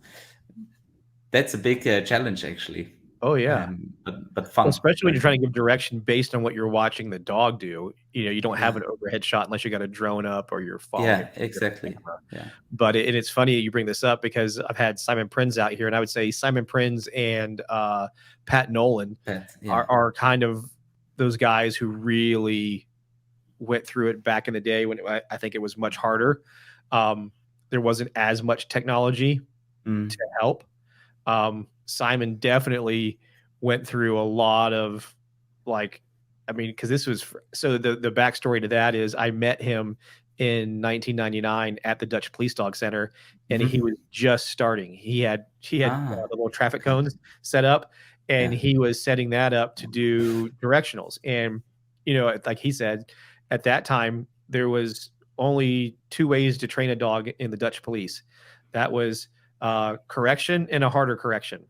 That's a big challenge, actually, Oh yeah. but fun, Especially when very you're trying fun. to give direction based on what you're watching the dog do. You don't have Yeah, an overhead shot unless you got a drone up or you're following it yeah, with a exactly. camera. Yeah, But and it's funny you bring this up because I've had Simon Prinz out here, and I would say Simon Prinz and Pat Nolan pet. Yeah. are kind of those guys who really went through it back in the day when I think it was much harder. There wasn't as much technology to Mm. help. Simon definitely went through a lot of like, I mean, because this was so the backstory to that is I met him in 1999 at the Dutch Police Dog Center, and he Hmm. was just starting. He had Ah, the little traffic okay. cones set up, and Yeah. he was setting that up to do directionals. And like he said, at that time there was only two ways to train a dog in the Dutch police. That was correction and a harder correction.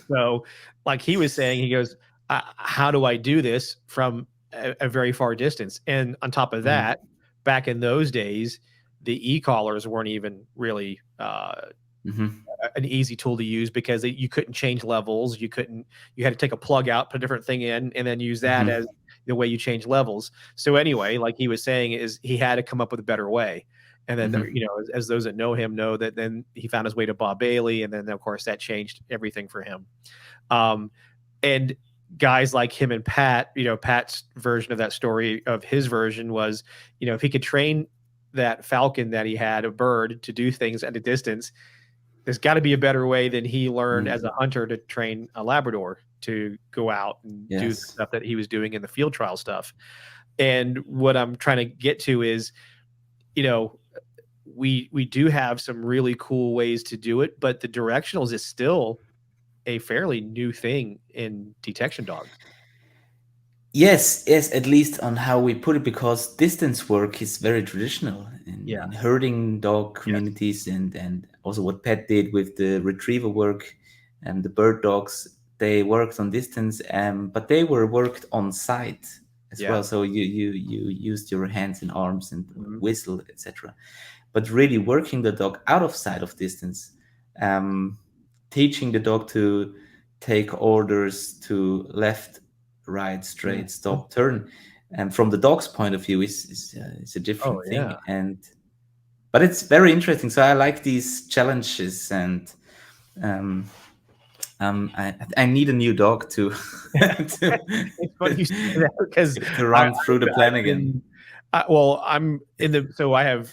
So, like he was saying, he goes, "How do I do this from a very far distance?" And on top of Mm. that, back in those days, the e-collars weren't even really Hmm. an easy tool to use because you couldn't change levels. You had to take a plug out, put a different thing in, and then use that Hmm. as the way you change levels. So anyway, like he was saying, is he had to come up with a better way. And then, Hmm. as those that know him know that then he found his way to Bob Bailey. And then, of course, that changed everything for him. Um, and guys like him and Pat, Pat's version of that story of his version was, if he could train that falcon that he had, a bird, to do things at a distance, there's got to be a better way than he learned as Mm. a hunter to train a Labrador to go out and do the Yes. stuff that he was doing in the field trial stuff. And what I'm trying to get to is, you know, we do have some really cool ways to do it, but the directionals is still a fairly new thing in detection dogs. Yes, yes, at least on how we put it, because distance work is very traditional Yeah. in herding dog Yes. communities, and also what Pat did with the retriever work and the bird dogs. They worked on distance, but they were worked on site as Yeah. well. So you used your hands and arms and Mhm. whistle, etc. But really working the dog out of sight of distance, um, teaching the dog to take orders to left, right, straight, Mhm. stop, turn, and from the dog's point of view is a Oh different yeah. thing. And but it's very interesting. So I like these challenges, and um, I need a new dog to to, It's funny you say that because to run through the plan I've again. been, well, I'm in the, so I have,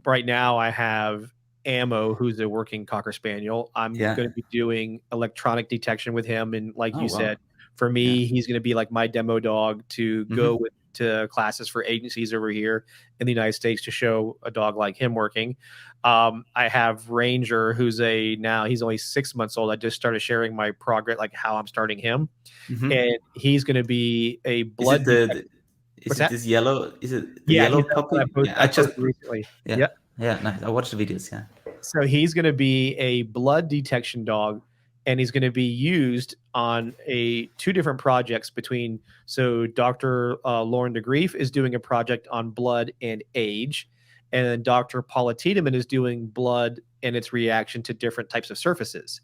right now I have Ammo, who's a working Cocker Spaniel. I'm Yeah. going to be doing electronic detection with him. And like Oh you wow. said, for Yeah. me, he's going to be like my demo dog to go Hmm. to classes for agencies over here in the United States to show a dog like him working. I have Ranger, now he's only 6 months old. I just started sharing my progress, like how I'm starting him, Hmm. and he's going to be a Is it blood detector. is What's it that? this yellow? Is it the Yeah, yellow he's that one puppy? Yeah, I posted recently. yeah, Yeah. yeah, nice. I watched the videos. Yeah. So he's going to be a blood detection dog, and he's going to be used on two different projects between. So Dr. Lauren DeGrief is doing a project on blood and age, and then Dr. Paula Tiedemann is doing blood and its reaction to different types of surfaces.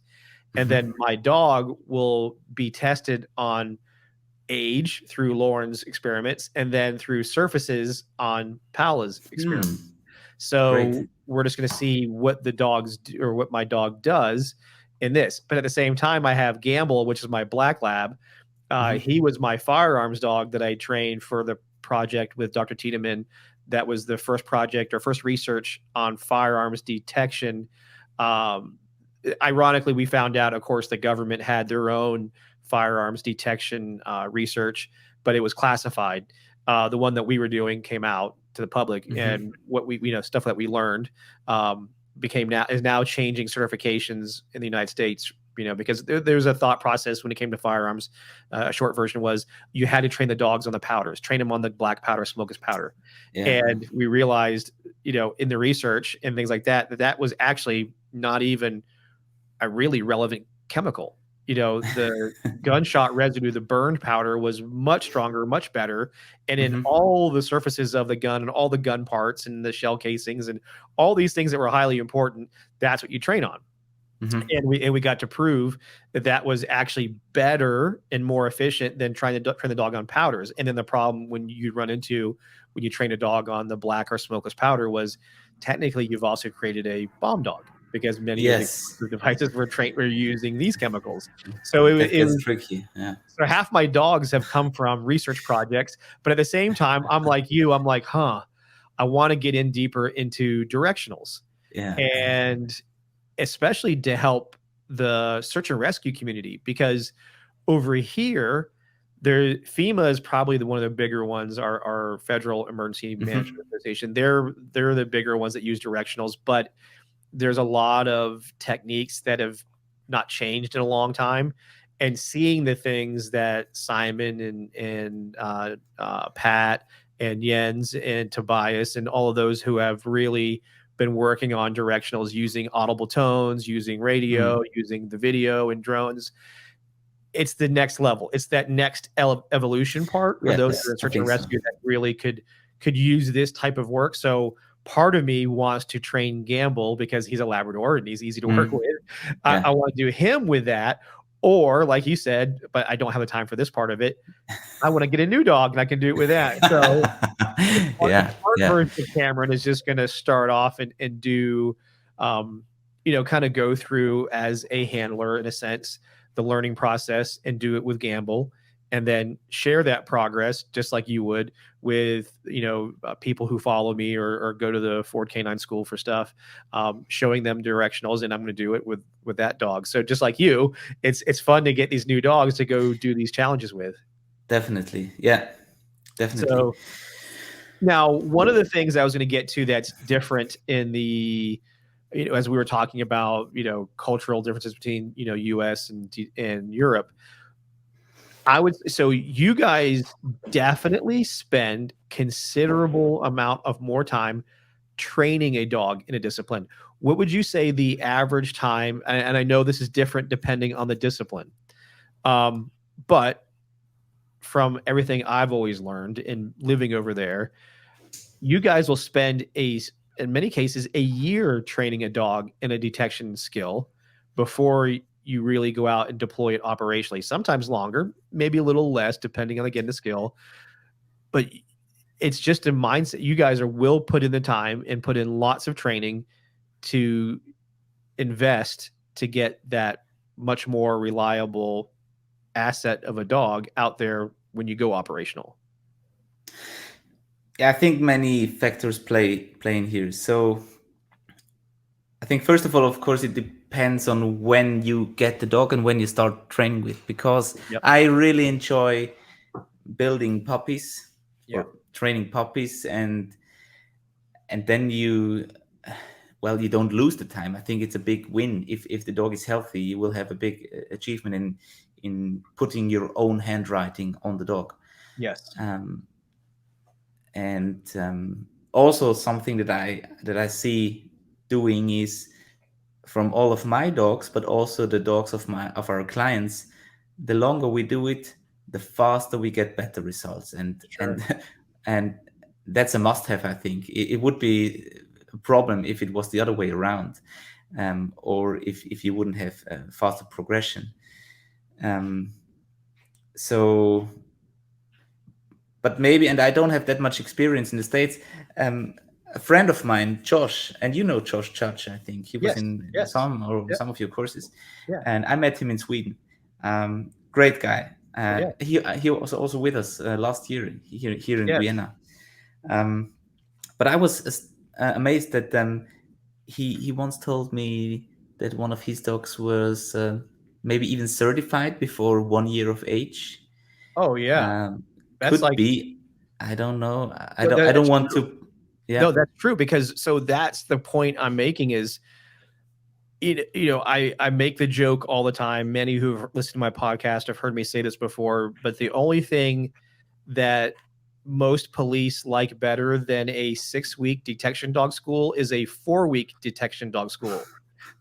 And Hmm. then my dog will be tested on age through Lauren's experiments, and then through surfaces on Paula's experiments. Hmm. Great. So we're just going to see what the dogs do, or what my dog does in this. But at the same time, I have Gamble, which is my black lab. Hmm. He was my firearms dog that I trained for the project with Dr. Tiedemann. That was the first project or first research on firearms detection. Um, Ironically, we found out, of course, the government had their own firearms detection research, but it was classified. The one that we were doing came out, to the public, Hmm. and what we stuff that we learned um, is now changing certifications in the United States. Because there's a thought process when it came to firearms. A short version was you had to train the dogs on the powders, train them on the black powder, smokeless powder, Yeah. and we realized, in the research and things like that, that was actually not even a really relevant chemical. The gunshot residue, the burned powder, was much stronger, much better. And in Hmm. all the surfaces of the gun and all the gun parts and the shell casings and all these things that were highly important, that's what you train on. Hmm. And we got to prove that that was actually better and more efficient than trying to train the dog on powders. And then the problem when you run into when you train a dog on the black or smokeless powder was technically you've also created a bomb dog because many of the Yes, devices were using these chemicals. So that it gets was tricky. Yeah. so half my dogs have come from research projects, but at the same time, I'm like you, I'm like, I want to get in deeper into directionals. Yeah. And especially to help the search and rescue community because over here FEMA is probably one of the bigger ones, our Federal Emergency Hmm. Management Association. They're the bigger ones that use directionals, but there's a lot of techniques that have not changed in a long time. And seeing the things that Simon and Pat and Jens and Tobias and all of those who have really been working on directionals using audible tones, using radio, Mm. using the video and drones, it's the next level. It's that next evolution part for those that are Yes, in I search and think so. rescue that really could use this type of work. So part of me wants to train Gamble because he's a Labrador and he's easy to work Mm. with. I Yeah. want to do him with that. Or like you said, but I don't have the time for this part of it. I want to get a new dog and I can do it with that. So the Yeah. smart Yeah. version of Cameron is just going to start off and do, kind of go through as a handler in a sense, the learning process and do it with Gamble and then share that progress just like you would with, people who follow me or go to the Ford K9 school for stuff, showing them directionals. And I'm going to do it with that dog. So just like you, it's fun to get these new dogs to go do these challenges with. Definitely. Yeah. Definitely. So now, one of the things I was going to get to that's different in the, as we were talking about, cultural differences between, U.S. and Europe, so you guys definitely spend considerable amount of more time training a dog in a discipline. What would you say the average time, and I know this is different depending on the discipline, um, but from everything I've always learned in living over there, you guys will spend in many cases a year training a dog in a detection skill before you really go out and deploy it operationally, sometimes longer, maybe a little less depending on again the skill, but it's just a mindset. You guys will put in the time and put in lots of training to invest to get that much more reliable asset of a dog out there when you go operational. Yeah, I think many factors play in here. So I think first of all, of course, it depends on when you get the dog and when you start training with, because Yep. I really enjoy building puppies Yeah. or training puppies, and then you, well, you don't lose the time. I think it's a big win if the dog is healthy. You will have a big achievement in putting your own handwriting on the dog. Yes. um, and also something that I see doing is, from all of my dogs, but also the dogs of our clients, the longer we do it, the faster we get better results, and Sure. and that's a must-have. I think it would be a problem if it was the other way around, or if you wouldn't have faster progression. Um, so, but maybe, and I don't have that much experience in the States. Um, a friend of mine, Josh, and you know Josh Judge, I think he was Yes. in Yes. some or Yeah. some of your courses, Yeah. and I met him in Sweden. Great guy. Yeah. He was also with us last year here in Yes. Vienna. Um, but I was amazed that he once told me that one of his dogs was maybe even certified before 1 year of age. Oh yeah. Um, That's could like be. I don't know. No, I don't that's want true. to. Yeah. No, that's true, because so that's the point I'm making is, I make the joke all the time. Many who've listened to my podcast have heard me say this before, but the only thing that most police like better than a 6-week detection dog school is a 4-week detection dog school.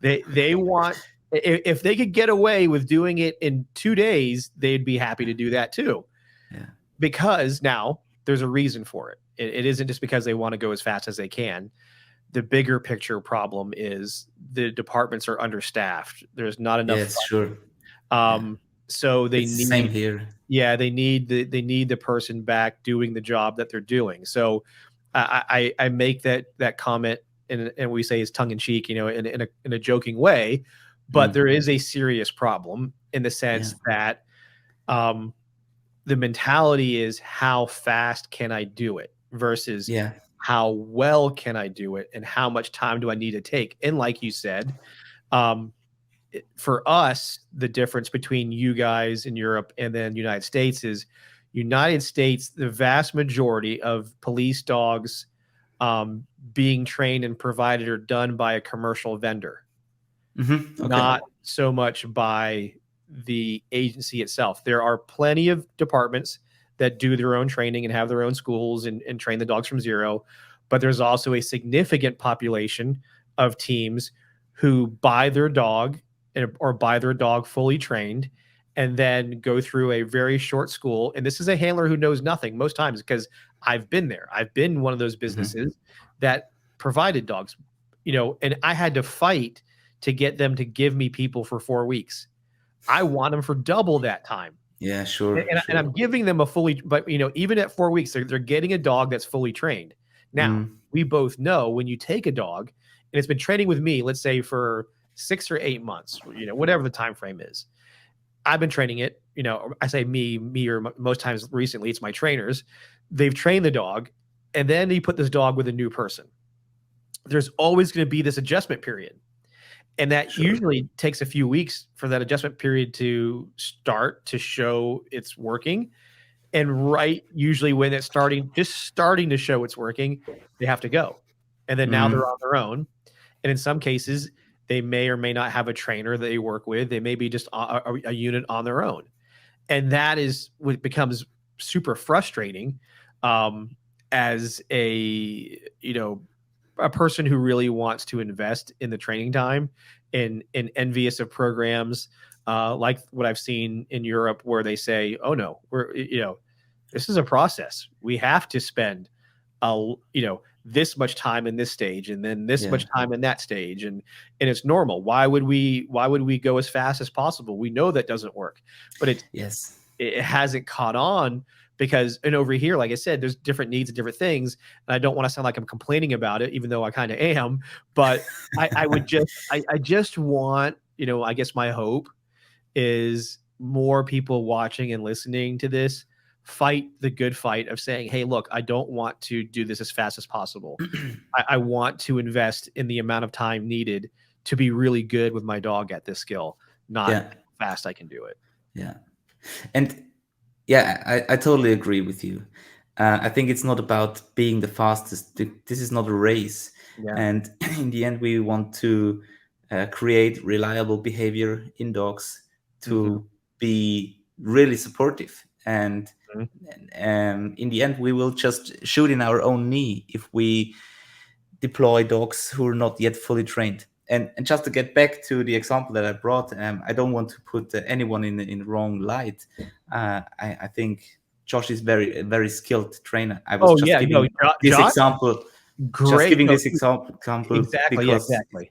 They want, if they could get away with doing it in 2 days, they'd be happy to do that too. Yeah. Because now there's a reason for it. It isn't just because they want to go as fast as they can. The bigger picture problem is the departments are understaffed. There's not enough Yes, funding. sure. Yeah. So they It's the same need, here. yeah, they need the person back doing the job that they're doing. So I make that comment, and we say it's tongue in cheek, in a joking way, but there Mm. is a serious problem in the Yeah. sense that um, the mentality is how fast can I do it versus Yeah. how well can I do it and how much time do I need to take. And like you said, um, for us, the difference between you guys in Europe and then United States is United States, the vast majority of police dogs being trained and provided are done by a commercial vendor, Okay. not so much by the agency itself. There are plenty of departments that do their own training and have their own schools and train the dogs from zero. But there's also a significant population of teams who buy their dog or buy their dog fully trained and then go through a very short school. And this is a handler who knows nothing most times because I've been there. I've been one of those businesses that provided dogs, and I had to fight to get them to give me people for 4 weeks. I want them for double that time. Yeah, sure, And sure. I'm giving them a fully, but even at 4 weeks, they're getting a dog that's fully trained. Now, Mm. we both know when you take a dog and it's been training with me, let's say for 6 or 8 months, whatever the time frame is. I've been training it, I say me, or most times recently, it's my trainers. They've trained the dog, and then you put this dog with a new person. There's always going to be this adjustment period. And that Sure. usually takes a few weeks for that adjustment period to start to show it's working. And right, usually when it's starting to show it's working, they have to go. And then now they're Mm. on their own. And in some cases, they may or may not have a trainer that they work with. They may be just a unit on their own. And that is what becomes super frustrating, as a person who really wants to invest in the training time, and envious of programs like what I've seen in Europe where they say, oh no, this is a process. We have to spend this much time in this stage and then this Yeah. much time in that stage, and it's normal. Why would we go as fast as possible? We know that doesn't work, but Yes. it hasn't caught on because, and over here, like I said, there's different needs and different things. And I don't want to sound like I'm complaining about it, even though I kind of am, but I just want, I guess my hope is more people watching and listening to this fight the good fight of saying, hey, look, I don't want to do this as fast as possible. I want to invest in the amount of time needed to be really good with my dog at this skill, not Yeah. how fast I can do it. Yeah. And yeah, I totally agree with you. I think it's not about being the fastest. This is not a race. Yeah. And in the end, we want to create reliable behavior in dogs Mhm. to be really supportive. And Mhm. in the end, we will just shoot in our own knee if we deploy dogs who are not yet fully trained. And just to get back to the example that I brought, I don't want to put anyone in the wrong light. I think Josh is very skilled trainer. I was Oh just yeah, no, giving this Josh, example, great. No, exactly, yeah, because exactly.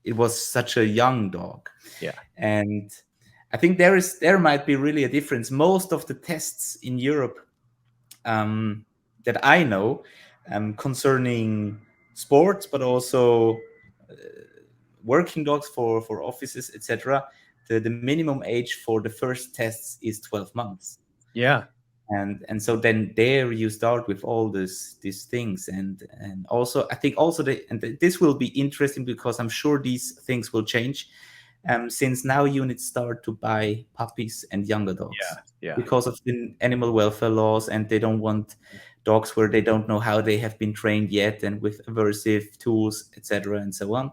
it was such a young dog, Yeah, and I think there might be really a difference. Most of the tests in Europe that I know concerning sports, but also working dogs for offices, etc. The minimum age for the first tests is 12 months, yeah, and so then there you start with all these things, and also I think also this will be interesting because I'm sure these things will change, since now units start to buy puppies and younger yeah, dogs yeah. because of the animal welfare laws, and they don't want dogs where they don't know how they have been trained yet, and with aversive tools, etc., and so on.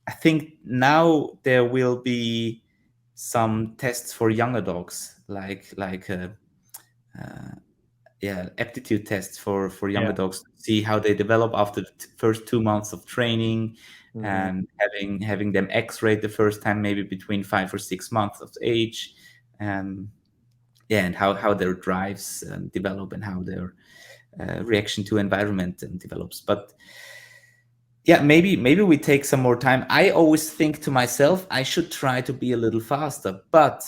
I think now there will be some tests for younger dogs, like aptitude tests for younger Yeah. dogs to see how they develop after the first 2 months of training, Mhm. and having them x-rayed the first time, maybe between 5 or 6 months of age. Yeah, and how their drives develop, and how their reaction to environment develops. But yeah, maybe we take some more time. I always think to myself, I should try to be a little faster. But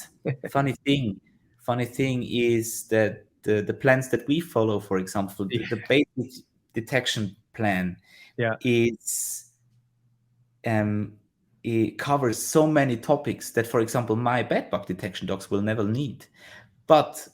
funny thing, funny thing is that the plans that we follow, for example, the basic detection plan Yeah. is it covers so many topics that, for example, my bed bug detection dogs will never need. But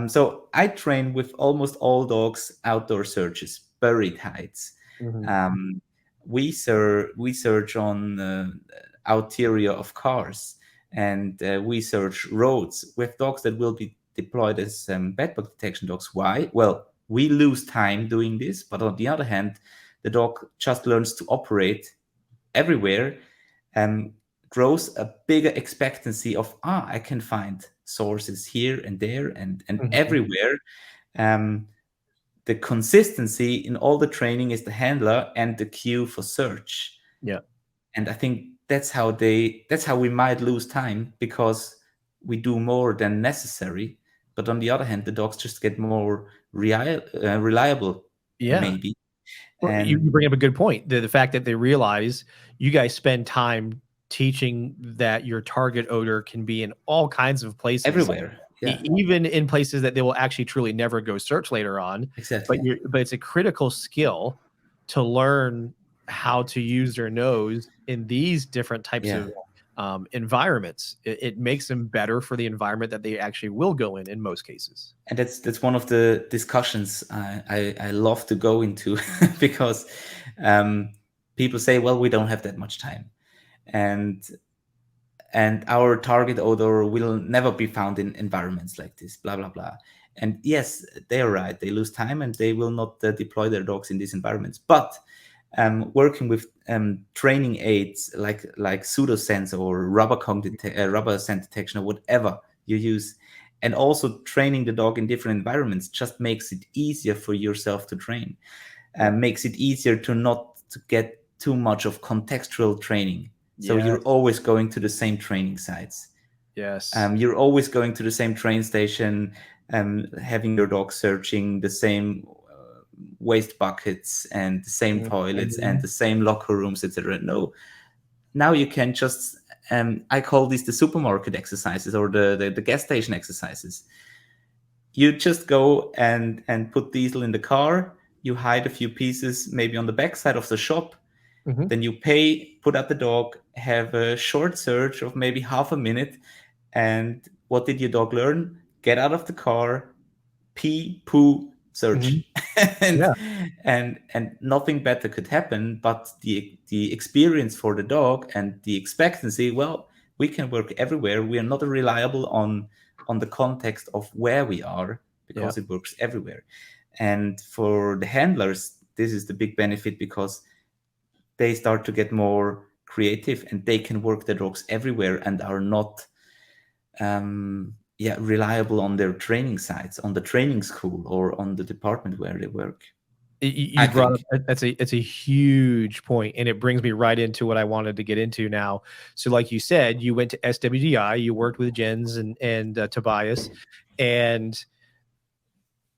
so I train with almost all dogs outdoor searches, buried hides. Mhm. Um, we search on interior of cars, and we search roads with dogs that will be deployed as bedbug detection dogs. Why? Well, we lose time doing this, but on the other hand, the dog just learns to operate everywhere, and grows a bigger expectancy of I can find sources here and there and Mhm. everywhere. um, the consistency in all the training is the handler and the cue for search. Yeah. And I think that's how we might lose time, because we do more than necessary. But on the other hand, the dogs just get more reliable, Yeah. maybe. Well, And you bring up a good point. The fact that they realize you guys spend time teaching that your target odor can be in all kinds of places, everywhere, yeah, even in places that they will actually truly never go search later on. exactly. But it's a critical skill to learn how to use their nose in these different types Yeah. of environments. It makes them better for the environment that they actually will go in most cases. And that's one of the discussions I love to go into because people say, well, we don't have that much time, and our target odor will never be found in environments like this, blah blah blah. And yes, they are right, they lose time and they will not deploy their dogs in these environments. But working with training aids like pseudosense or rubber scent detection or whatever you use, and also training the dog in different environments, just makes it easier for yourself to train, Yeah. makes it easier to not to get too much of contextual training. So Yes. you're always going to the same training sites. Yes. You're always going to the same train station, having your dog searching the same waste buckets and the same toilets and Mhm. the same locker rooms, etc. No, now you can just I call these the supermarket exercises, or the gas station exercises. You just go and put diesel in the car. You hide a few pieces, maybe on the backside of the shop. Mhm. Then you pay, put out the dog, have a short search of maybe half a minute. And what did your dog learn? Get out of the car, pee, poo, search. Mhm. and Yeah. and nothing better could happen. But the experience for the dog and the expectancy, well, we can work everywhere. We are not reliable on the context of where we are, Yeah. because it works everywhere. And for the handlers, this is the big benefit, because they start to get more creative and they can work their dogs everywhere and are not reliable on their training sites, on the training school, or on the department where they work, I You brought up think. that's a huge point, and it brings me right into what I wanted to get into now. So, like you said, you went to SWDI, you worked with Jens and Tobias, and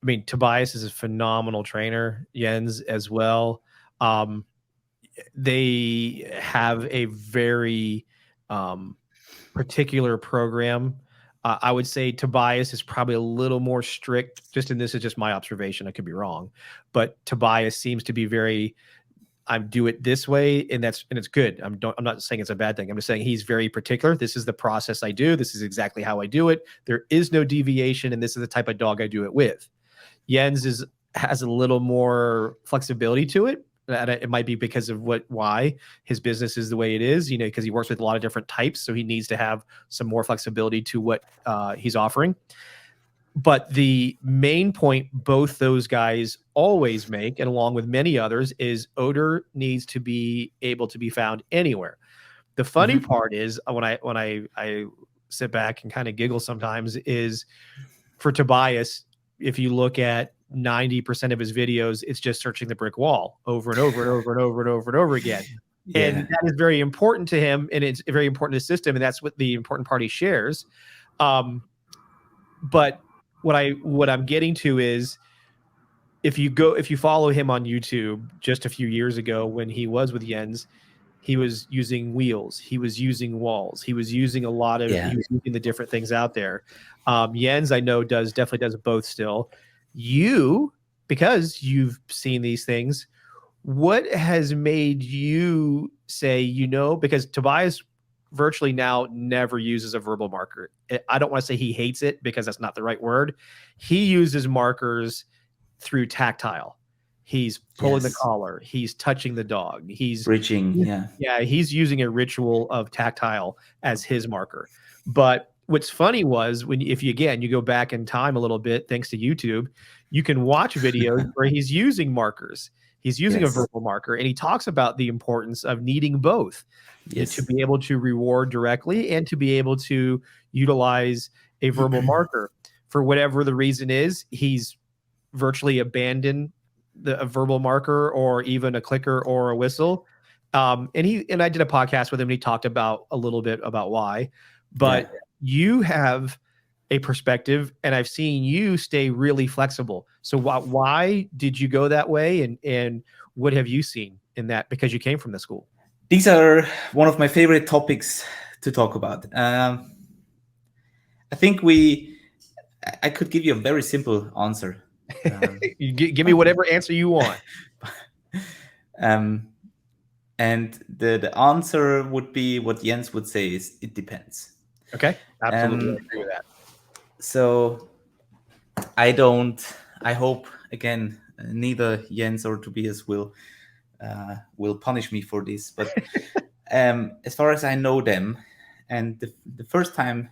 I mean Tobias is a phenomenal trainer, Jens as well. Um, they have a very um, particular program. I would say Tobias is probably a little more strict. Just in this is just my observation. I could be wrong, but Tobias seems to be very. I do it this way, and it's good. I'm not saying it's a bad thing. I'm just saying he's very particular. This is the process I do. This is exactly how I do it. There is no deviation, and this is the type of dog I do it with. Jens has a little more flexibility to it. And it might be because of why his business is the way it is, because he works with a lot of different types. So he needs to have some more flexibility to what he's offering. But the main point both those guys always make, and along with many others, is odor needs to be able to be found anywhere. The funny Mhm. part is when I sit back and kind of giggle sometimes is for Tobias, if you look at 90% of his videos, it's just searching the brick wall over and over and over and over and over and over again. And Yeah. that is very important to him, and it's very important to the system, and that's what the important part he shares. Um, but what I'm getting to is if you follow him on YouTube just a few years ago when he was with Jens, he was using wheels, he was using walls, he was using Yeah. he was using the different things out there. Jens, I know, definitely does both still. You, because you've seen these things, what has made you say, because Tobias virtually now never uses a verbal marker. I don't want to say he hates it because that's not the right word. He uses markers through tactile. He's pulling the Yes. collar. He's touching the dog. Bridging. Yeah. Yeah, he's using a ritual of tactile as his marker. But what's funny was if you again you go back in time a little bit, thanks to YouTube, you can watch videos where he's using markers. He's using a Yes. verbal marker, and he talks about the importance of needing both to Yes. be able to reward directly and to be able to utilize a verbal marker. For whatever the reason is, he's virtually abandon a verbal marker or even a clicker or a whistle. And I did a podcast with him. And he talked about a little bit about why, Yeah. but you have a perspective, and I've seen you stay really flexible. So why did you go that way, and what have you seen in that because you came from the school? These are one of my favorite topics to talk about. I think I could give you a very simple answer. Give me whatever answer you want. Um, and the answer would be what Jens would say is it depends. Okay, absolutely, I Um, agree with that. so I hope again neither Jens or Tobias will punish me for this. But as far as I know them, and the first time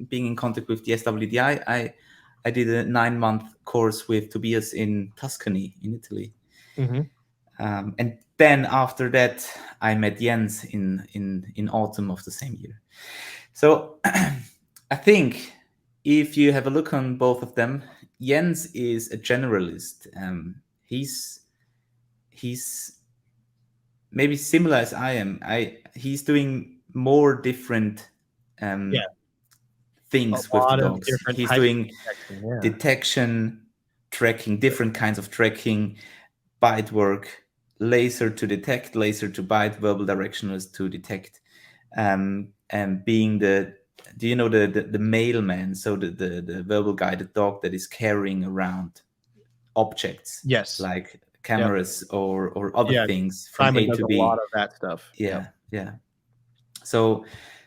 being in contact with the SWDI, I did a 9-month course with Tobias in Tuscany in Italy. Mm-hmm. And then after that, I met Jens in autumn of the same year. So I think if you have a look on both of them, Jens is a generalist. He's maybe similar as I am. He's doing more different Yeah, a things with the lot of dogs. different He's types of doing protection. Yeah. detection, tracking, different kinds of tracking, bite work, laser to detect, laser to bite, verbal directionals to detect, and being do you know the mailman? So the verbal guided dog that is carrying around objects Yes. like Yep. cameras or other Yeah. things from Simon A does to a lot B. of that stuff. Yep. Yeah, yeah. So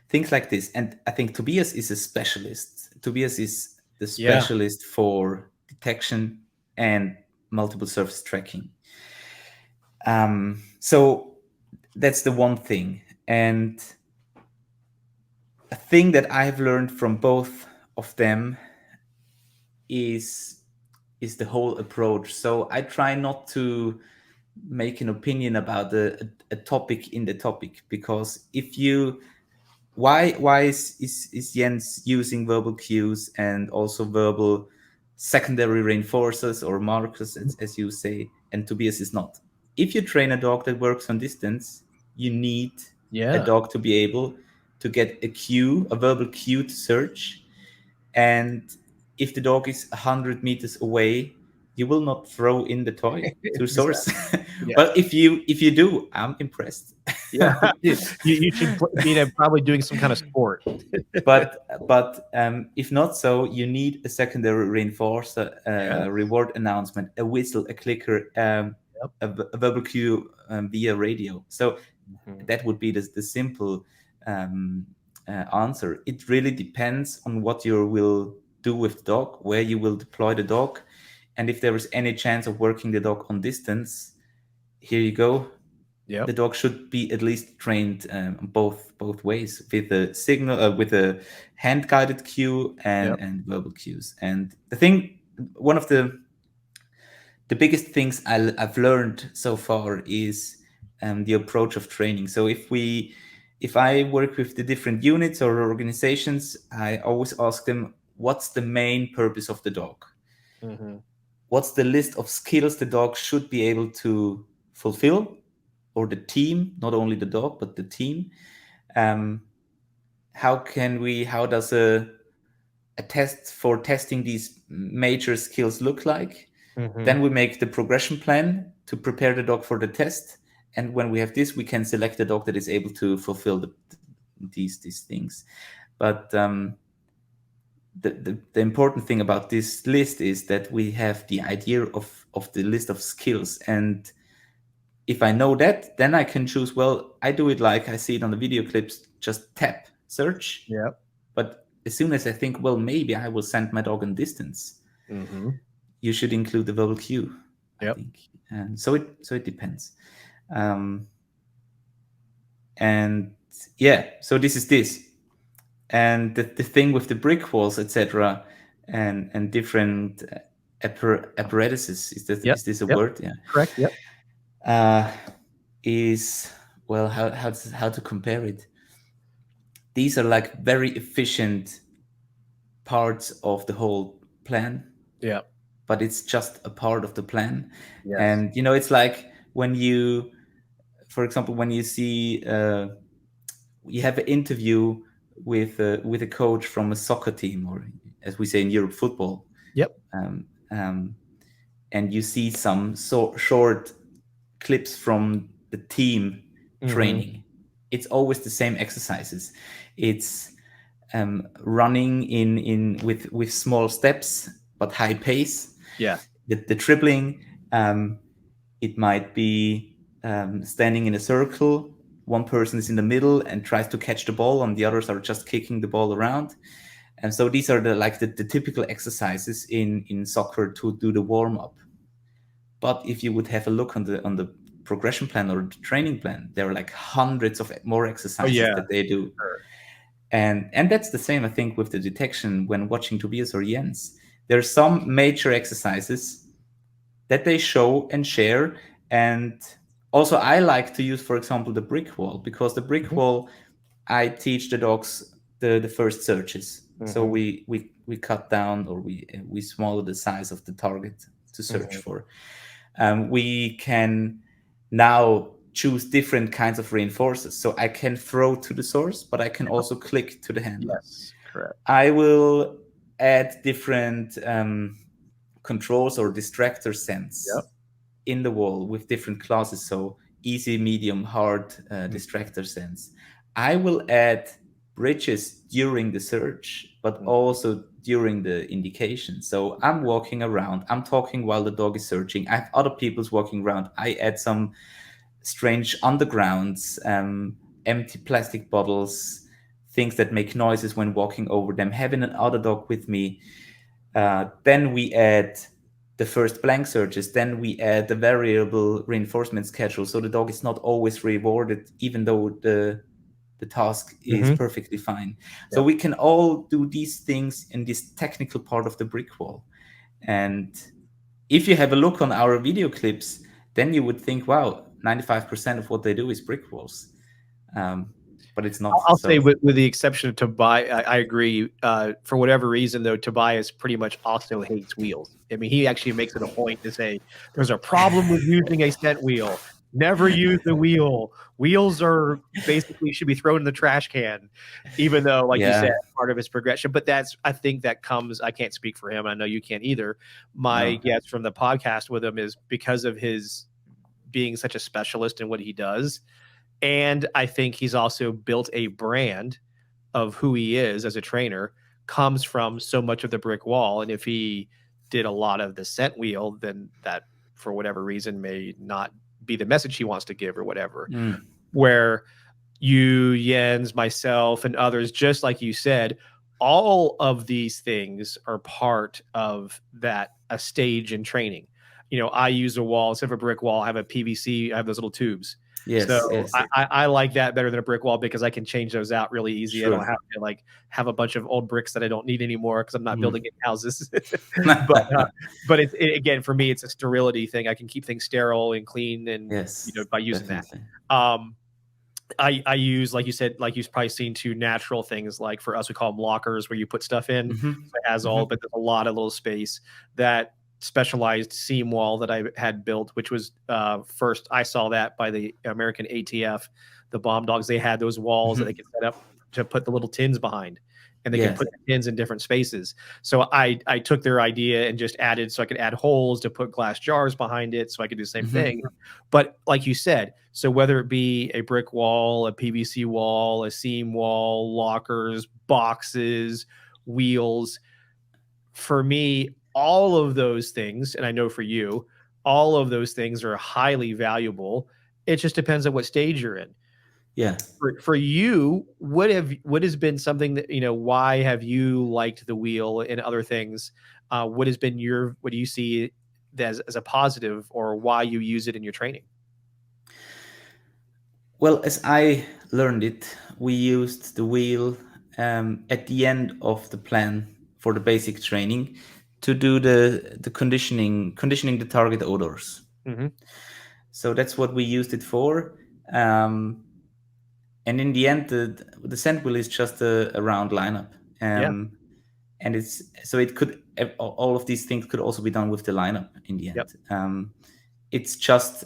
things like this, and I think Tobias is a specialist. Tobias is the Yeah. specialist for detection and multiple surface tracking. So that's the one thing. And a thing that I've learned from both of them is the whole approach. So I try not to make an opinion about a topic in the topic, because if you why is Jens using verbal cues and also verbal secondary reinforcers or markers, as you say, and Tobias is not? If you train a dog that works on distance, you need a Yeah. dog to be able to get a verbal cue to search. And if the dog is 100 meters away, you will not throw in the toy to source. Exactly. Yeah. Well, if you do, I'm impressed. Yeah. You should be probably doing some kind of sport. But if not so, you need a secondary reinforcer, Yeah. reward announcement, a whistle, a clicker, Yep. a verbal cue via radio. So Mhm. that would be the simple answer. It really depends on what you will do with the dog, where you will deploy the dog, and if there is any chance of working the dog on distance. Here you go. the Yep. dog should be at least trained both ways, with a signal, with a hand guided cue Yep. and verbal cues. And the thing, one of the biggest things I've learned so far is the approach of training. So if I work with the different units or organizations, I always ask them, what's the main purpose of the dog? Mm-hmm. What's the list of skills the dog should be able to fulfill, or the team, not only the dog but the team? um, how does a test for testing these major skills look like? Mm-hmm. Then we make the progression plan to prepare the dog for the test, and when we have this, we can select the dog that is able to fulfill these things. But the important thing about this list is that we have the idea of the list of skills. And if I know that, then I can choose, well, I do it like I see it on the video clips, just tap, search. Yep. But as soon as I think, well, maybe I will send my dog in distance, Mm-hmm. you should include the verbal cue, I Yep. think. And so it depends. Um, and yeah, so this is this. And the thing with the brick walls, etc., and different apparatuses, Yep. is this a Yep. word? Yeah. Correct. Yep. Uh, is, well, how to compare it? These are like very efficient parts of the whole plan, Yep. but it's just a part of the plan. Yes. And it's like when you, for example, when you see you have an interview with a coach from a soccer team, or as we say in Europe, football. Yep. um, um, and you see some short clips from the team Mm-hmm. training. It's always the same exercises. It's running with small steps but high pace. Yeah. The dribbling, it might be standing in a circle. One person is in the middle and tries to catch the ball, and the others are just kicking the ball around. And so these are the typical exercises in soccer to do the warm up. But if you would have a look on the progression plan or the training plan, there are like hundreds of more Oh exercises yeah. that they do. Sure. And that's the same, I think, with the detection when watching Tobias or Jens. There are some major exercises that they show and share. And also, I like to use, for example, the brick wall, because the brick Mm-hmm. wall, I teach the dogs the first searches. So Mm-hmm. we cut down, or we smaller the size of the target to search Mm-hmm. for. We can now choose different kinds of reinforcers. So I can throw to the source, but I can also click to the handler. Yes. Correct. I will add different controls or distractor Yep. sense in the wall with different classes. So easy, medium, hard Mm-hmm. distractor sense. I will add bridges during the search, but also during the indication. So I'm walking around, I'm talking while the dog is searching. I have other people's walking around. I add some strange undergrounds, empty plastic bottles, things that make noises when walking over them, having another dog with me. Then we add the first blank searches. Then we add the variable reinforcement schedule. So the dog is not always rewarded, even though the task is Mm-hmm. perfectly fine. So Yep. we can all do these things in this technical part of the brick wall. And if you have a look on our video clips, then you would think, wow, 95% of what they do is brick walls. But it's not. I'll say, So with the exception of Tobias, I agree. For whatever reason, though, Tobias pretty much also hates wheels. I mean, he actually makes it a point to say there's a problem with using a scent wheel. Never use the wheel. Wheels are basically should be thrown in the trash can, even though, like you said, yeah, part of his progression. But I think that comes. I can't speak for him. I know you can't either. My no. guess from the podcast with him is because of his being such a specialist in what he does. And I think he's also built a brand of who he is as a trainer, comes from so much of the brick wall. And if he did a lot of the scent wheel, then that, for whatever reason, may not be the message he wants to give or whatever. Where you, Jens, myself, and others, just like you said, all of these things are part of a stage in training. I use a wall instead of a brick wall. I have a PVC. I have those little tubes. Yes, So yes, I like that better than a brick wall because I can change those out really easy. I don't sure. have to like have a bunch of old bricks that I don't need anymore because I'm not Mm. building any houses. But again, for me, it's a sterility thing. I can keep things sterile and clean, and Yes, by using that. definitely. Um, I use, like you said, like you've probably seen, two natural things. Like for us, we call them lockers, where you put stuff in. Hmm. So it has all, Hmm. but there's a lot of little space. That specialized seam wall that I had built, which was first I saw that by the American ATF, the bomb dogs. They had those walls that they Hmm. could set up to put the little tins behind, and they could Yes. put the tins in different spaces. So I took their idea and just added, so I could add holes to put glass jars behind it, so I could do the same Hmm. thing. But like you said, so whether it be a brick wall, a PVC wall, a seam wall, lockers, boxes, wheels, for me, all of those things, and I know for you, all of those things are highly valuable. It just depends on what stage you're in. Yeah. For you, what has been something that, why have you liked the wheel and other things? What has been what do you see as a positive, or why you use it in your training? Well, as I learned it, we used the wheel at the end of the plan for the basic training to do the conditioning the target odors. Hmm. So that's what we used it for. Um, and in the end, the scent wheel is just a round lineup. Yeah. And it's so it could all of these things could also be done with the lineup in the Yep. end. It's just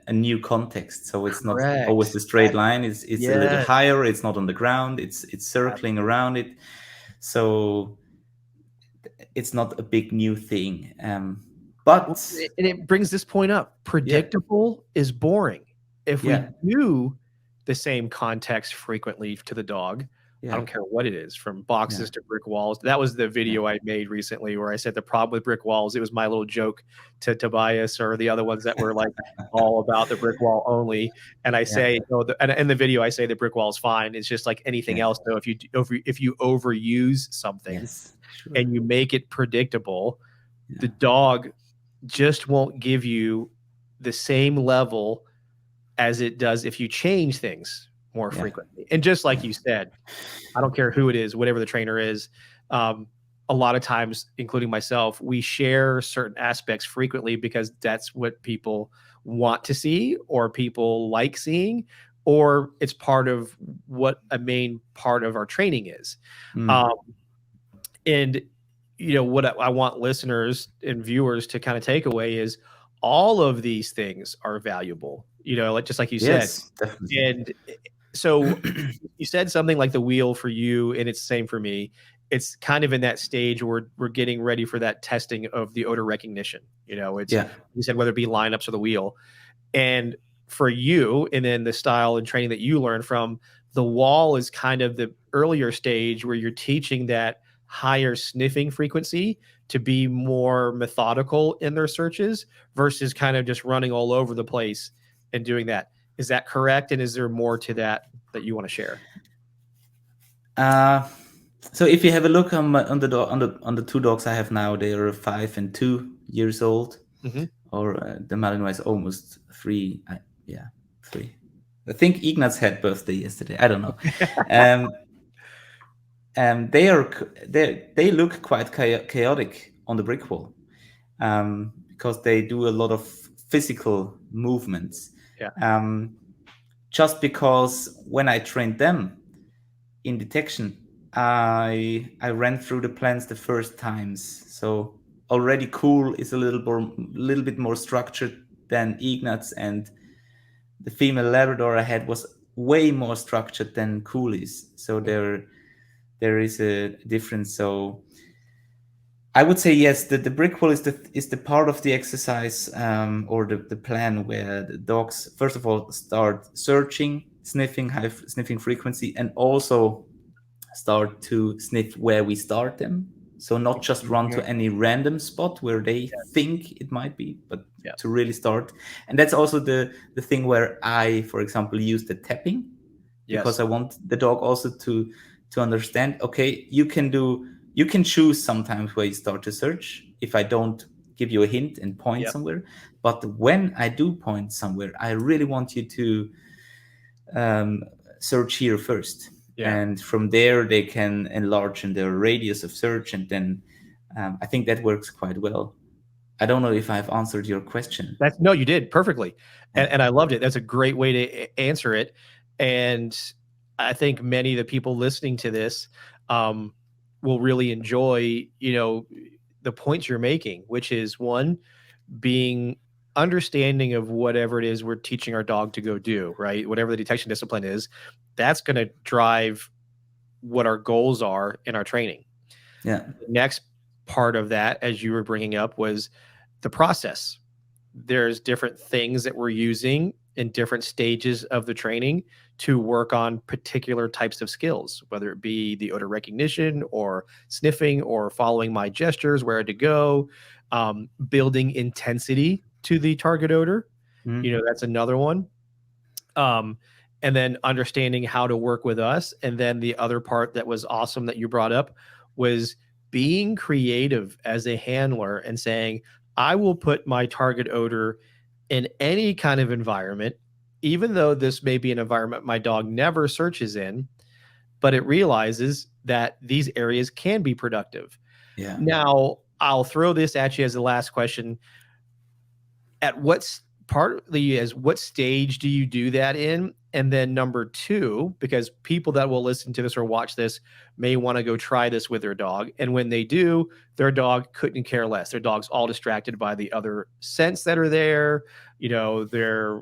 a new context, so it's not always Correct. the straight line. It's a little Yes. higher. It's not on the ground. It's circling around it, so it's not a big new thing. Well, But and it brings this point up. yeah, Predictable is boring. If we yeah, do the same context frequently to the dog, I yeah, don't care what it is, from yeah, boxes to brick walls. That was the yeah, video I made recently where I said the problem with brick walls. It was my little joke to Tobias or the other ones that were like all about the brick wall only. And I yeah, say, and in the video, I say the brick wall is fine. It's just like anything yeah, else. Though, if you overuse something yes, sure, and you make it predictable, the yeah, dog just won't give you the same level as it does if you change things more yeah, frequently. And just like yeah, you said, I don't care who it is, whatever the trainer is. A lot of times, including myself, we share certain aspects frequently because that's what people want to see, or people like seeing, or it's part of what a main part of our training is. mm, Um, and what I want listeners and viewers to kind of take away is all of these things are valuable, like just like you said. yes, definitely, And so you said something like the wheel for you, and it's the same for me. It's kind of in that stage where we're getting ready for that testing of the odor recognition. It's, yeah, you said, whether it be lineups or the wheel. And for you, and then the style and training that you learn from, the wall is kind of the earlier stage where you're teaching that higher sniffing frequency to be more methodical in their searches versus kind of just running all over the place and doing that. Is that correct? And is there more to that you want to share? uh, so if you have a look on the on the two dogs I have now, they are 5 and 2 years old, Hmm. or the Malinois is almost 3. Yeah, 3. I think Ignaz had birthday yesterday. I don't know. Um, they look quite chaotic on the brick wall, because they do a lot of physical movements. Yeah. Um, just because when I trained them in detection, I ran through the plans the first times. So already Cool is a little bit more structured than Ignaz, and the female Labrador I had was way more structured than Cool is. So there is a difference. So I would say yes. The brick wall is the part of the exercise, or the plan where the dogs first of all start searching, sniffing, high sniffing frequency, and also start to sniff where we start them. So not just run to any random spot where they think it might be, but Yeah. to really start. And that's also the thing where I, for example, use the tapping, because Yes. I want the dog also to understand. Okay, you can choose sometimes where you start to search. If I don't give you a hint and point Yep. somewhere. But when I do point somewhere, I really want you to um, search here first. Yeah. And from there, they can enlarge in their radius of search. And then I think that works quite well. I don't know if I've answered your question. That's no, you did perfectly, Yeah. and I loved it. That's a great way to answer it, and I think many of the people listening to this um, will really enjoy, the points you're making, which is one, being understanding of whatever it is we're teaching our dog to go do, right? Whatever the detection discipline is, that's going to drive what our goals are in our training. Yeah. The next part of that, as you were bringing up, was the process. There's different things that we're using in different stages of the training to work on particular types of skills, whether it be the odor recognition or sniffing or following my gestures, where to go, building intensity to the target odor. Mhm. That's another one. Um, and then understanding how to work with us. And then the other part that was awesome that you brought up was being creative as a handler and saying, I will put my target odor in any kind of environment, even though this may be an environment my dog never searches in, but it realizes that these areas can be productive. Yeah. Now, I'll throw this at you as the last question. At partly as what stage do you do that in? And then number two, because people that will listen to this or watch this may want to go try this with their dog. And when they do, their dog couldn't care less. Their dog's all distracted by the other scents that are there. They're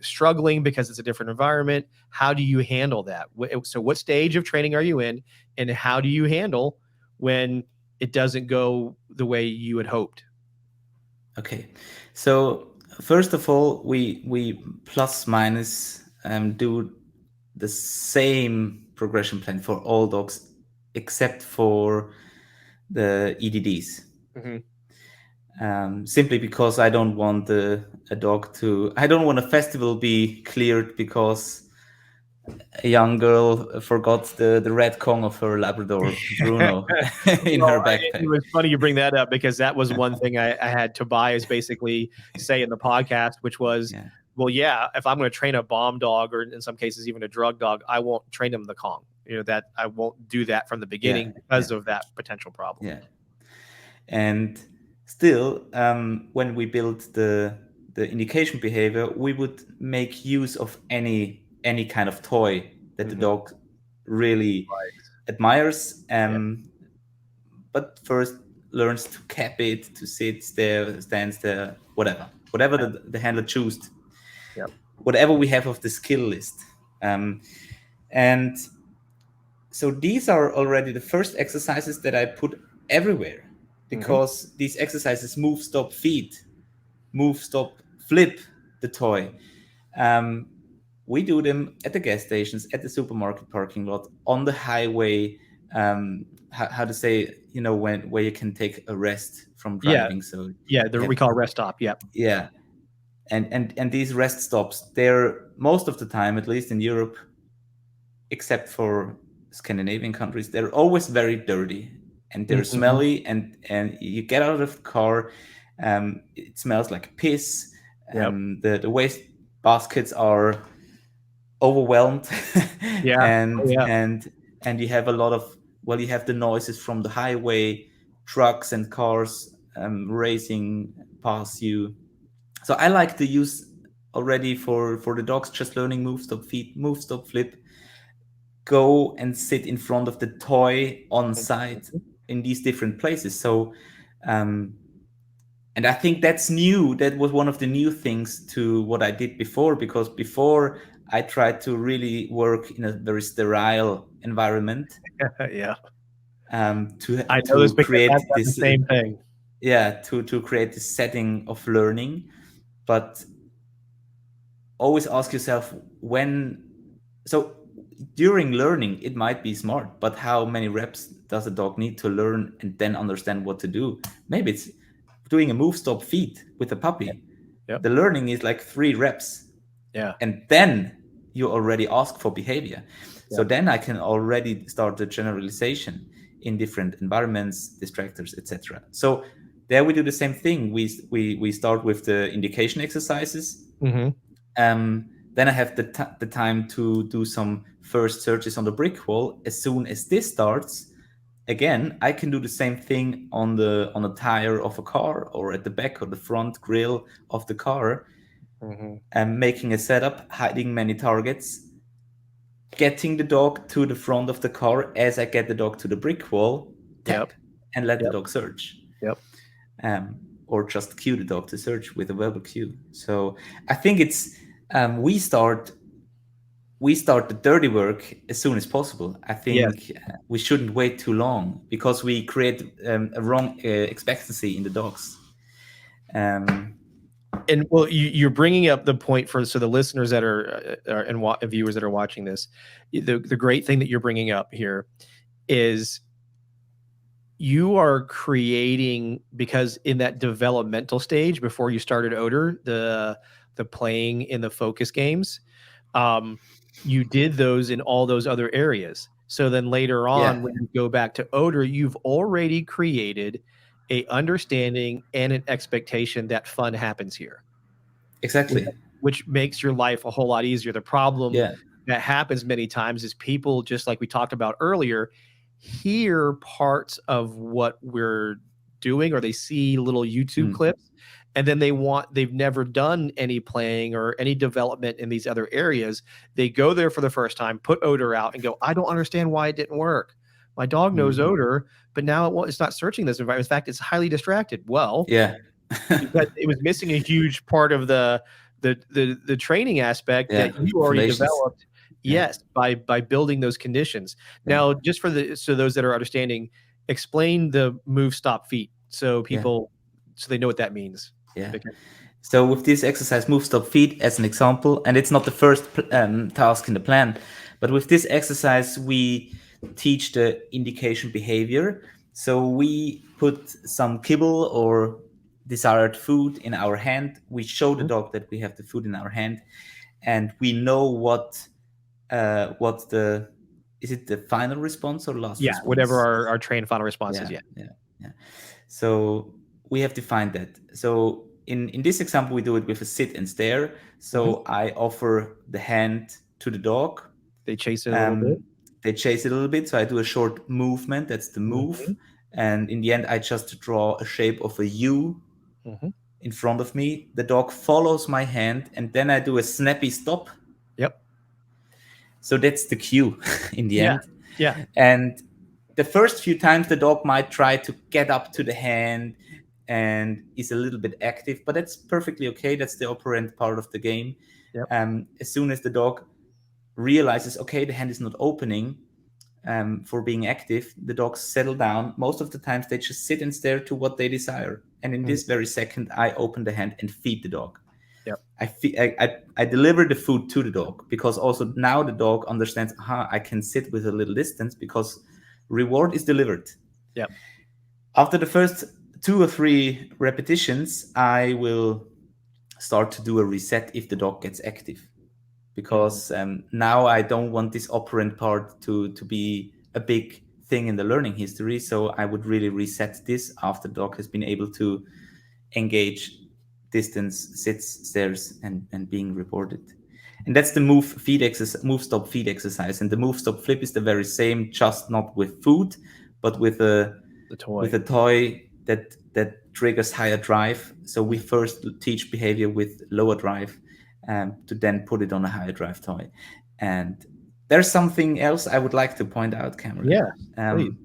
struggling because it's a different environment. How do you handle that? So what stage of training are you in? And how do you handle when it doesn't go the way you had hoped? Okay. So first of all, we plus minus do the same progression plan for all dogs except for the EDDs. Mm-hmm. Simply because I don't want I don't want a festival be cleared because a young girl forgot the red Kong of her Labrador Bruno in Well, her it backpack. was funny you bring that up because that was one thing I had Tobias basically say in the podcast, which was, Yeah, well, yeah, if I'm going to train a bomb dog or in some cases even a drug dog, I won't train them the Kong. That I won't do that from the yeah, beginning yeah, because of that potential problem. yeah. And still, when we build the indication behavior, we would make use of any kind of toy that the Mhm. dog really Right. admires. Yeah. But first learns to cap it, to sit there, stands there, whatever Yeah. the handler chooses, Yeah. whatever we have of the skill list. And so these are already the first exercises that I put everywhere Mhm. because these exercises move, stop, feed, move, stop, flip the toy. Um, we do them at the gas stations, at the supermarket parking lot, on the highway. How to say, when where you can take a rest from Yeah. driving. So Yeah. you have, We call it rest stop. Yep. yeah, and these rest stops, they're most of the time, at least in Europe, except for Scandinavian countries, they're always very dirty and they're Mhm. smelly. And you get out of the car, it smells like piss. Yep. The waste baskets are overwhelmed, Yeah. Oh, and yeah. and and you have a lot of, well, you have the noises from the highway, trucks and cars racing past you. So I like to use already for the dogs, just learning move, stop, feed, move, stop, flip, go and sit in front of the toy on site Mhm. in these different places. So um, and I think that's new. That was one of the new things to what I did before, because before I tried to really work in a very sterile environment, Yeah. to I know this to because I've create done the this, same thing. to create this setting of learning. But always ask yourself, when, so during learning it might be smart, but how many reps does a dog need to learn and then understand what to do? Maybe it's doing a move, stop, feed with a puppy. Yep. The learning is like 3 reps, Yeah. and then you already ask for behavior. So Yep. then I can already start the generalization in different environments, distractors, etc. So there we do the same thing. We start with the indication exercises. Hmm. Then I have the time to do some first searches on the brick wall. As soon as this starts, again, I can do the same thing on the tire of a car or at the back or the front grill of the car, Hmm. and making a setup, hiding many targets, getting the dog to the front of the car as I get the dog to the brick wall, Yep. tap, and let the Yep. dog search. Yep. Um, or just cue the dog to search with a verbal cue. So I think it's we start the dirty work as soon as possible. I Yes. think we shouldn't wait too long because we create a wrong expectancy in the dogs. Um, And well, you're bringing up the point for so the listeners that are and viewers that are watching this, the great thing that you're bringing up here is you are creating, because in that developmental stage before you started odor, the playing in the focus games, um, you did those in all those other areas. So then later yeah, on, when you go back to odor, you've already created a understanding and an expectation that fun happens here, which, exactly. which makes your life a whole lot easier. The problem Yeah. that happens many times is people, just like we talked about earlier, hear parts of what we're doing, or they see little YouTube Mm. clips, and then they've never done any playing or any development in these other areas. They go there for the first time, put odor out, and go, I don't understand why it didn't work. My dog knows Mm. odor, but now it's not searching this environment. In fact, it's highly distracted. Well, Yeah. because it was missing a huge part of the training aspect Yeah. that you already Foundations. developed. Yeah. Yes, by building those conditions. Yeah. Now, just for so those that are understanding, explain the move, stop, feet, so Yeah. people, so they know what that means. Yeah. Okay. So with this exercise, move, stop, feed as an example, and it's not the first task in the plan, but with this exercise, we teach the indication behavior. So we put some kibble or desired food in our hand. We show the Mhm. dog that we have the food in our hand, and we know what the is it the final response or last Yeah, whatever response? our trained final response is. Yeah, Yeah. yeah, yeah. So we have defined that. So in this example, we do it with a sit and stare. Mhm. So I offer the hand to the dog. They chase it a little bit. Um, they chase it a little bit. So I do a short movement. That's the move. Mhm. And in the end, I just draw a shape of a U Mhm. in front of me. The dog follows my hand, and then I do a snappy stop. Yep. So that's the cue in the Yeah. end. Yeah. And the first few times the dog might try to get up to the hand and is a little bit active, but that's perfectly okay. That's the operant part of the game. Yep. As soon as the dog realizes, okay, the hand is not opening for being active, the dogs settle down. Most of the times they just sit and stare to what they desire. And in Mhm. this very second, I open the hand and feed the dog. Yep. I deliver the food to the dog because also now the dog understands, aha, I can sit with a little distance because reward is delivered. Yep. After the first 2 or 3 repetitions, I will start to do a reset if the dog gets active. Mhm. Because now I don't want this operant part to be a big thing in the learning history. So I would really reset this after the dog has been able to engage distance, sits, stares, and being rewarded. And that's the move feed exercise, move stop feed exercise. And the move stop flip is the very same, just not with food, but The with toy. a toy that triggers higher drive. So we Mhm. first teach behavior with lower drive to then put it on a higher drive toy. And there's something else I would like to point out, Cameron. Yes, please. Um,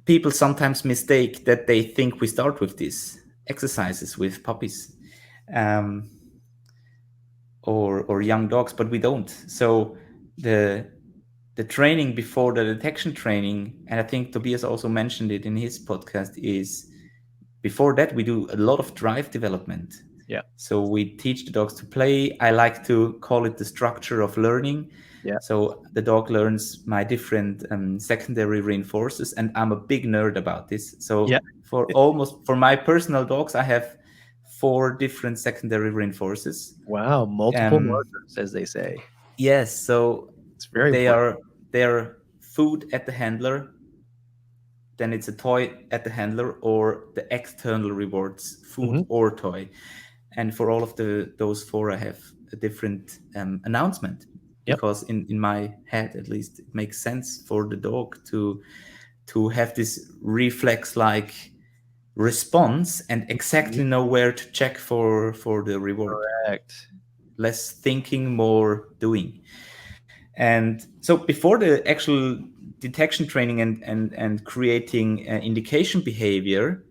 People sometimes mistake that they think we start with these exercises with puppies um, or young dogs, but we don't. So the the training before the detection training, and I think Tobias also mentioned it in his podcast, is before that we do a lot of drive development. Yeah. So we teach the dogs to play. I like to call it the structure of learning. Yeah. So the dog learns my different secondary reinforcers, and I'm a big nerd about this. So Yeah. for my personal dogs, I have 4 different secondary reinforcers. Wow, multiple Um, markers, as they say. yes, so It's very they important. are they are food at the handler, then it's a toy at the handler or the external rewards, food Hmm. or toy. And for all of those four, I have a different announcement, Yep. because in my head, at least, it makes sense for the dog to have this reflex like response and Mhm. exactly know where to check for the reward. Correct. Less thinking, more doing. And so before the actual detection training and creating indication behavior,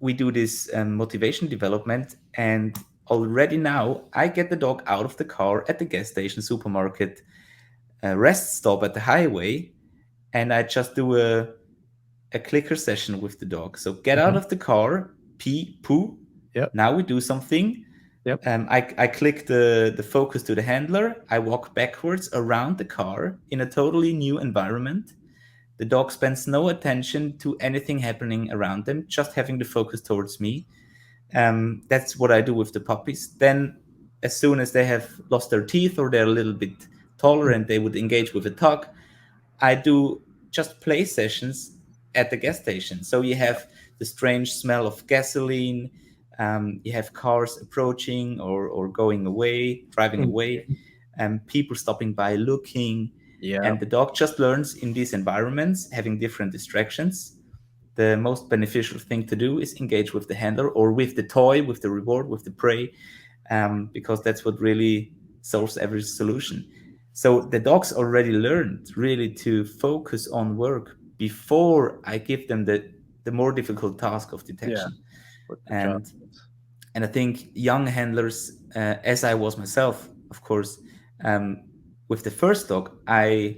we do this motivation development. And already now I get the dog out of the car at the gas station, supermarket, rest stop at the highway, and I just do a clicker session with the dog. So get out Hmm. of the car, pee, poo. Yep. Now we do something. Yep. I click the focus to the handler. I walk backwards around the car in a totally new environment. The dog spends no attention to anything happening around them, just having the focus towards me. That's what I do with the puppies. Then, as soon as they have lost their teeth or they're a little bit taller and they would engage with a tug, I do just play sessions at the gas station. So you have the strange smell of gasoline, you have cars approaching or going away, driving Mhm. away, and people stopping by looking. And Yep. the dog just learns in these environments, having different distractions. The most beneficial thing to do is engage with the handler or with the toy, with the reward, with the prey, because that's what really solves every solution. So the dogs already learned really to focus on work before I give them the more difficult task of Yeah. detection. With the job. And I think young handlers, as I was myself, of course, um, with the first dog, I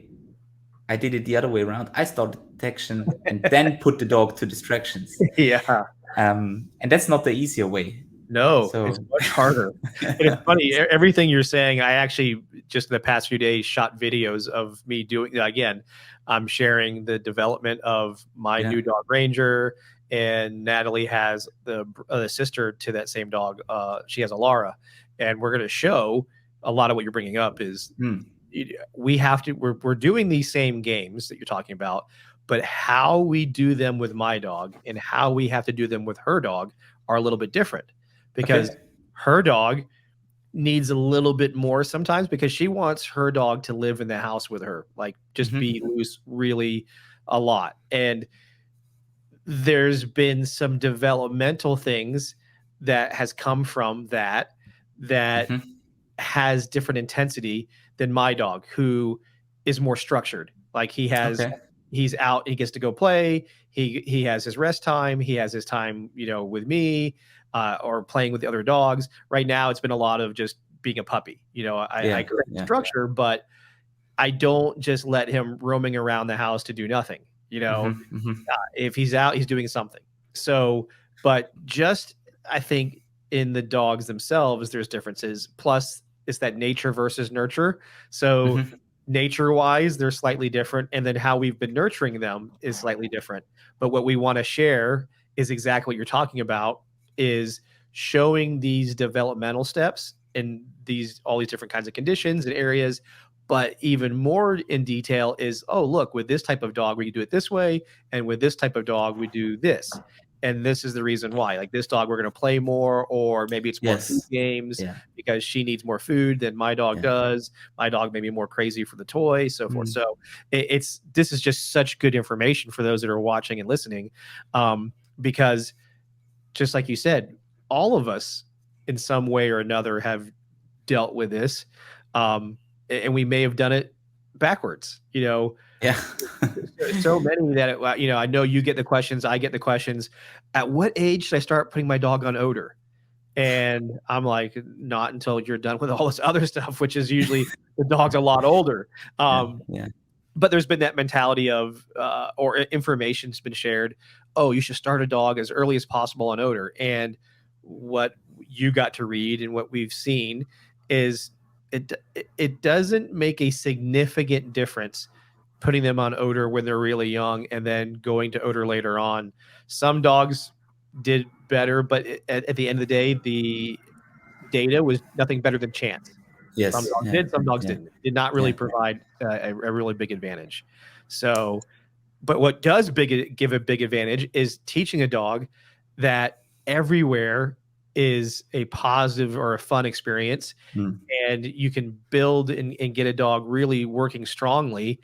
did it the other way around. I started detection and then put the dog to distractions, Yeah. and that's not the easier way. No, it's So much harder. And it's funny, everything you're saying, I actually just in the past few days shot videos of me doing again. I'm sharing the development of my yeah. new dog Ranger, and Natalie has the sister to that same dog. She has a Lara, and we're going to show a lot of what you're bringing up is Mm. we have to we're doing these same games that you're talking about, but how we do them with my dog and how we have to do them with her dog are a little bit different because Okay. her dog needs a little bit more sometimes because she wants her dog to live in the house with her, like just Hmm. be loose really a lot. And there's been some developmental things that has come from that Hmm. has different intensity than my dog, who is more structured. Like Okay. he's out, he gets to go play. He has his rest time. He has his time, with me, or playing with the other dogs. Right now, it's been a lot of just being a puppy. I Yeah. create Yeah. structure, but I don't just let him roaming around the house to do nothing. Hmm. Hmm. If he's out, he's doing something. So, but just I think in the dogs themselves, there's differences. Plus, it's that nature versus nurture. So, Hmm. nature wise, they're slightly different. And then how we've been nurturing them is slightly different. But what we want to share is exactly what you're talking about is showing these developmental steps in these all these different kinds of conditions and areas. But even more in detail is, oh, look, with this type of dog, we can do it this way. And with this type of dog, we do this. And this is the reason why. Like this dog, we're going to play more, or maybe it's more food Yes. games Yeah. because she needs more food than my dog Yeah. does. My dog may be more crazy for the toy, so forth. Mm. So it's this is just such good information for those that are watching and listening, because just like you said, all of us in some way or another have dealt with this, and we may have done it backwards. Yeah. So many that I know you get the questions, I get the questions. At what age should I start putting my dog on odor? And I'm like, not until you're done with all this other stuff, which is usually the dog's a lot older. Yeah. Um, Yeah. but there's been that mentality of or information's been shared, oh, you should start a dog as early as possible on odor. And what you got to read and what we've seen is it doesn't make a significant difference putting them on odor when they're really young and then going to odor later on. Some dogs did better, but at the end of the day, the data was nothing better than chance. Some Yes. dogs Yeah. did, some dogs Yeah. didn't. Did not really Yeah. provide a really big advantage. So But what does give a big advantage is teaching a dog that everywhere is a positive or a fun experience, Mm. and you can build and get a dog really working strongly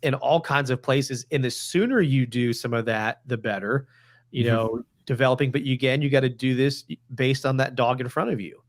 in all kinds of places. And the sooner you do some of that, the better, Mhm. developing. But you got to do this based on that dog in front of you.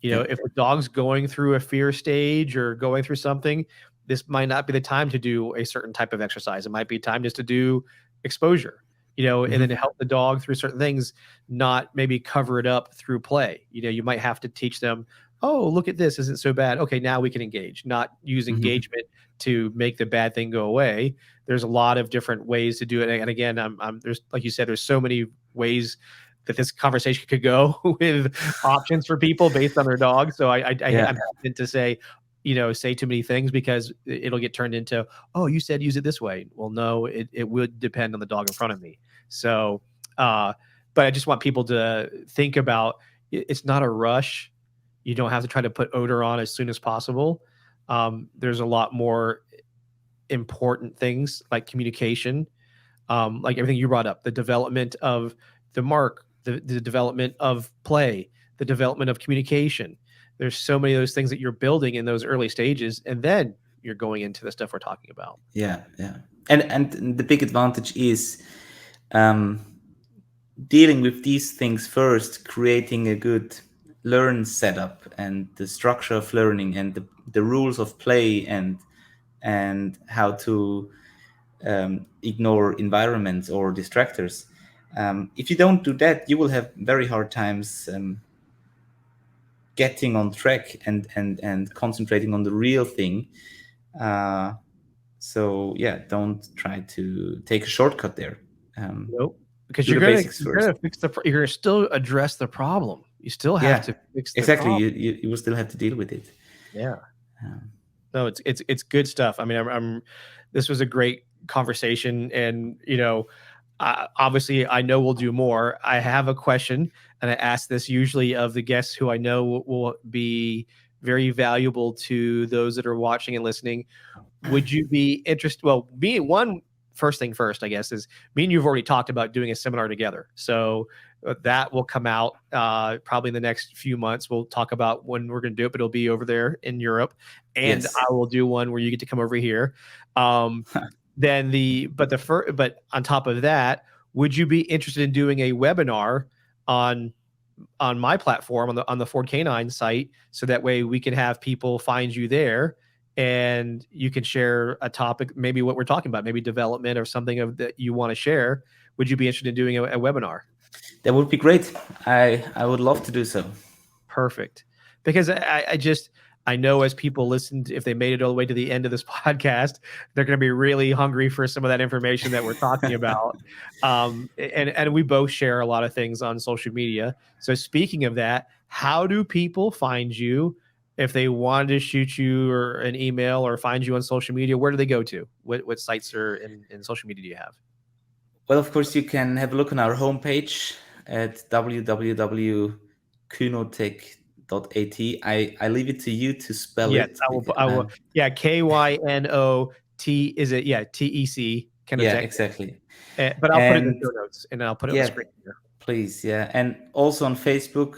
Yeah. If a dog's going through a fear stage or going through something, this might not be the time to do a certain type of exercise. It might be time just to do exposure, and then Mhm. help the dog through certain things, not maybe cover it up through play. You might have to teach them, oh, look at this, isn't so bad. Okay, now we can engage, not use Mhm. engagement to make the bad thing go away. There's a lot of different ways to do it. And again, there's, like you said, there's so many ways that this conversation could go with options for people based on their dog. So I'm Yeah. hesitant to say too many things, because it'll get turned into, oh, you said use it this way. Well, no, it would depend on the dog in front of me. So, but I just want people to think about it's not a rush. You don't have to try to put odor on as soon as possible. There's a lot more important things like communication, like everything you brought up, the development of the mark, the development of play, the development of communication. There's so many of those things that you're building in those early stages, and then you're going into the stuff we're talking about. Yeah. Yeah. And the big advantage is um, dealing with these things first, creating a good learn setup and the structure of learning and the rules of play and how to ignore environments or distractors. If you don't do that, you will have very hard times getting on track and concentrating on the real thing. Uh, so yeah, don't try to take a shortcut there. Nope. Because Do you're the gonna basics you're first. gonna fix you're gonna still address the problem. You still have Yeah, to fix the exactly. problem. You will still have to deal with it. Yeah. Um, No, it's good stuff. I mean, this was a great conversation, and obviously, I know we'll do more. I have a question, and I ask this usually of the guests who I know will be very valuable to those that are watching and listening. Would you be interested? Well, first thing first, I guess, is me and you've already talked about doing a seminar together. So that will come out probably in the next few months. We'll talk about when we're going to do it, but it'll be over there in Europe, and yes. I will do one where you get to come over here. But on top of that, would you be interested in doing a webinar on my platform on the Ford K9 site, so that way we can have people find you there and you can share a topic, maybe what we're talking about, maybe development or something that you want to share. Would you be interested in doing a webinar? That would be great. I would love to do so. Perfect. Because I know as people listened, if they made it all the way to the end of this podcast, they're going to be really hungry for some of that information that we're talking about. And we both share a lot of things on social media. So speaking of that, how do people find you if they wanted to shoot you or an email or find you on social media? Where do they go to? What sites are in social media do you have? Well, of course, you can have a look on our homepage at www.kynotech.at. I leave it to you to spell Yes, it. I will. I will. Yeah, KYNOT. Is it? Yeah, TEC. Yeah, Kenotech. exactly. But I'll put it in the And show notes, and I'll put it on the yeah, screen here. please. Yeah. And also on Facebook,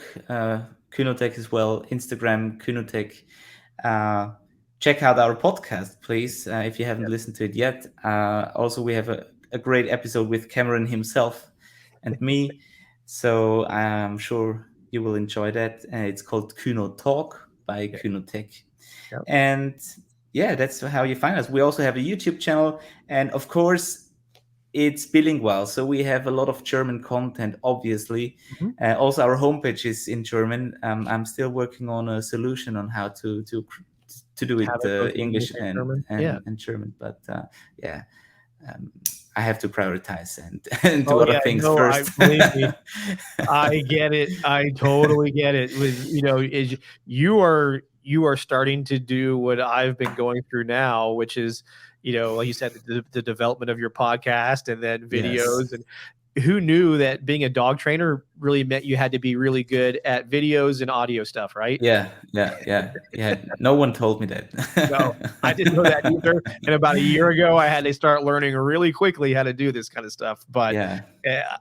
Kynotech as well, Instagram, Kynotech. Check out our podcast, please, if you haven't listened to it yet. Also, we have a great episode with Cameron himself and me. So I'm sure you will enjoy that. It's called Kyno Talk by Yeah. Kynotech. Yep. And yeah, that's how you find us. We also have a YouTube channel. And of course, it's bilingual. So we have a lot of German content, obviously. Mhm. Also, our homepage is in German. I'm still working on a solution on how to do Have it it both in English English and German. Yeah. and German. But yeah, um, I have to prioritize and do Oh other yeah. things No, I first. believe me. I get it. I totally get it. Is you are starting to do what I've been going through now, which is, like you said, the development of your podcast and then Yes. videos. And who knew that being a dog trainer really meant you had to be really good at videos and audio stuff, right? Yeah. No one told me that. No, I didn't know that either. And about a year ago, I had to start learning really quickly how to do this kind of stuff. But Yeah.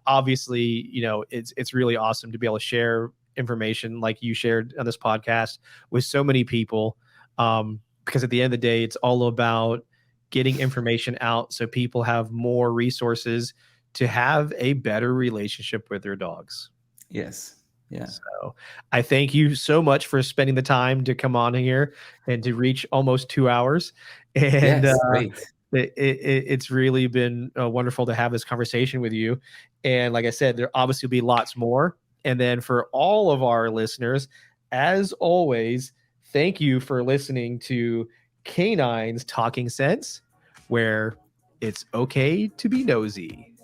obviously, it's really awesome to be able to share information like you shared on this podcast with so many people. Because at the end of the day, it's all about getting information out so people have more resources to have a better relationship with their dogs. Yes. Yeah. So I thank you so much for spending the time to come on here and to reach almost 2 hours. And Yes. Great. it's really been wonderful to have this conversation with you. And like I said, there obviously will be lots more. And then for all of our listeners, as always, thank you for listening to K9s Talking Sense, where it's okay to be nosy.